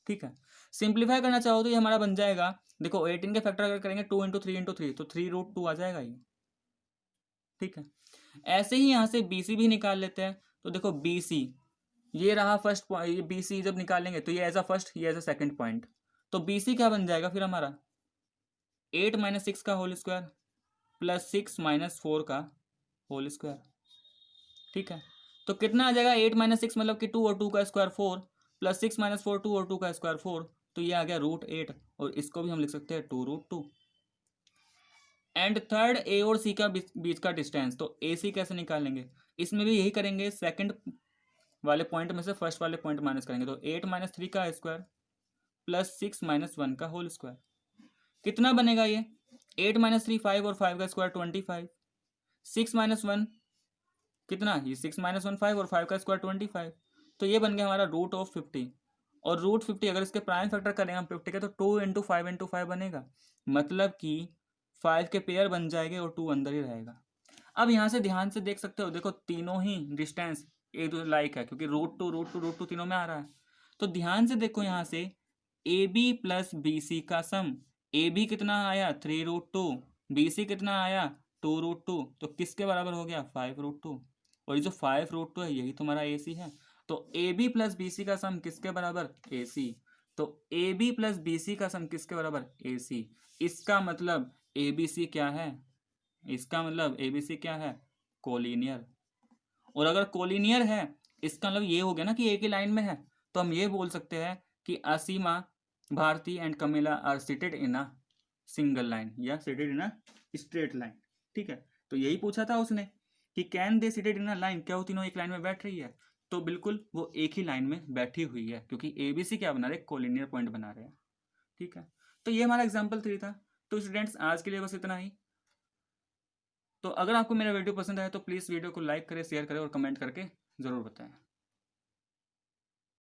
ठीक है। सिंप्लीफाई करना चाहो तो ये हमारा बन जाएगा, देखो 18 के फैक्टर अगर करेंगे 2 इंटू 3 इंटू 3 तो 3√2 आ जाएगा ये, ठीक है। ऐसे ही यहाँ से बी सी भी निकाल लेते हैं। तो देखो बी सी ये रहा फर्स्ट पॉइंट, ये बी सी जब निकालेंगे तो ये एज अ फर्स्ट, ये एज अ सेकेंड पॉइंट, तो बी सी क्या बन जाएगा फिर हमारा 8 माइनस 6 का होल स्क्वायर प्लस 6 माइनस 4 का होल स्क्वायर, ठीक है। तो कितना आ जाएगा 8 माइनस 6 मतलब कि 2 और 2 का स्क्वायर 4 प्लस 6 माइनस 4 2 और 2 का स्क्वायर 4, तो ये आ गया √8, और इसको भी हम लिख सकते हैं 2√2। एंड थर्ड ए और सी का बीच का डिस्टेंस, तो ए सी कैसे निकालेंगे, इसमें भी यही करेंगे, सेकंड वाले पॉइंट में से फर्स्ट वाले पॉइंट माइनस करेंगे, तो 8 माइनस 3 का स्क्वायर प्लस 6 माइनस 1 का होल स्क्वायर, कितना बनेगा ये 8 माइनस 3 5 और 5 का स्क्वायर 25, 6 माइनस 1 कितना, ये 6 माइनस 1 5 और 5 का स्क्वायर 25, तो ये बन गया हमारा √50। और √50 अगर इसके प्राइम फैक्टर करें हम 50 के, तो 2 इंटू 5 इंटू 5 बनेगा, मतलब कि 5 के पेयर बन जाएंगे और 2 अंदर ही रहेगा। अब यहाँ से ध्यान से देख सकते हो, देखो तीनों ही डिस्टेंस एक दूसरे लाइक है, क्योंकि √2 तीनों में आ रहा है। तो ध्यान से देखो यहाँ से A B plus B C का सम, ए बी कितना आया 3√2, बी सी कितना आया 2√2, तो किसके बराबर हो गया 5√2, और ये जो 5√2 है यही तुम्हारा ए सी है। तो A B plus B C का सम किसके बराबर ए सी, तो A B plus B C का सम किसके बराबर ए सी। इसका मतलब ए बी सी क्या है, इसका मतलब ए बी सी क्या है कोलिनियर। और अगर कोलिनियर है इसका मतलब ये हो गया ना कि एक ही लाइन में है, तो हम ये बोल सकते हैं कि Asima, Bharti and Kamila are seated in a single line या seated in a straight line, ठीक है। तो यही पूछा था उसने कि can they seated in a line, क्या वो तीनों एक लाइन में बैठ रही है, तो बिल्कुल वो एक ही लाइन में बैठी हुई है, क्योंकि ए बी सी क्या बना रहे हैं कोलिनियर पॉइंट बना रहे हैं, ठीक है। तो ये हमारा एग्जाम्पल 3 था। तो स्टूडेंट्स आज के लिए बस इतना ही। तो अगर आपको मेरा वीडियो पसंद आए तो प्लीज़ वीडियो को लाइक करें, शेयर करें और कमेंट करके ज़रूर बताएं।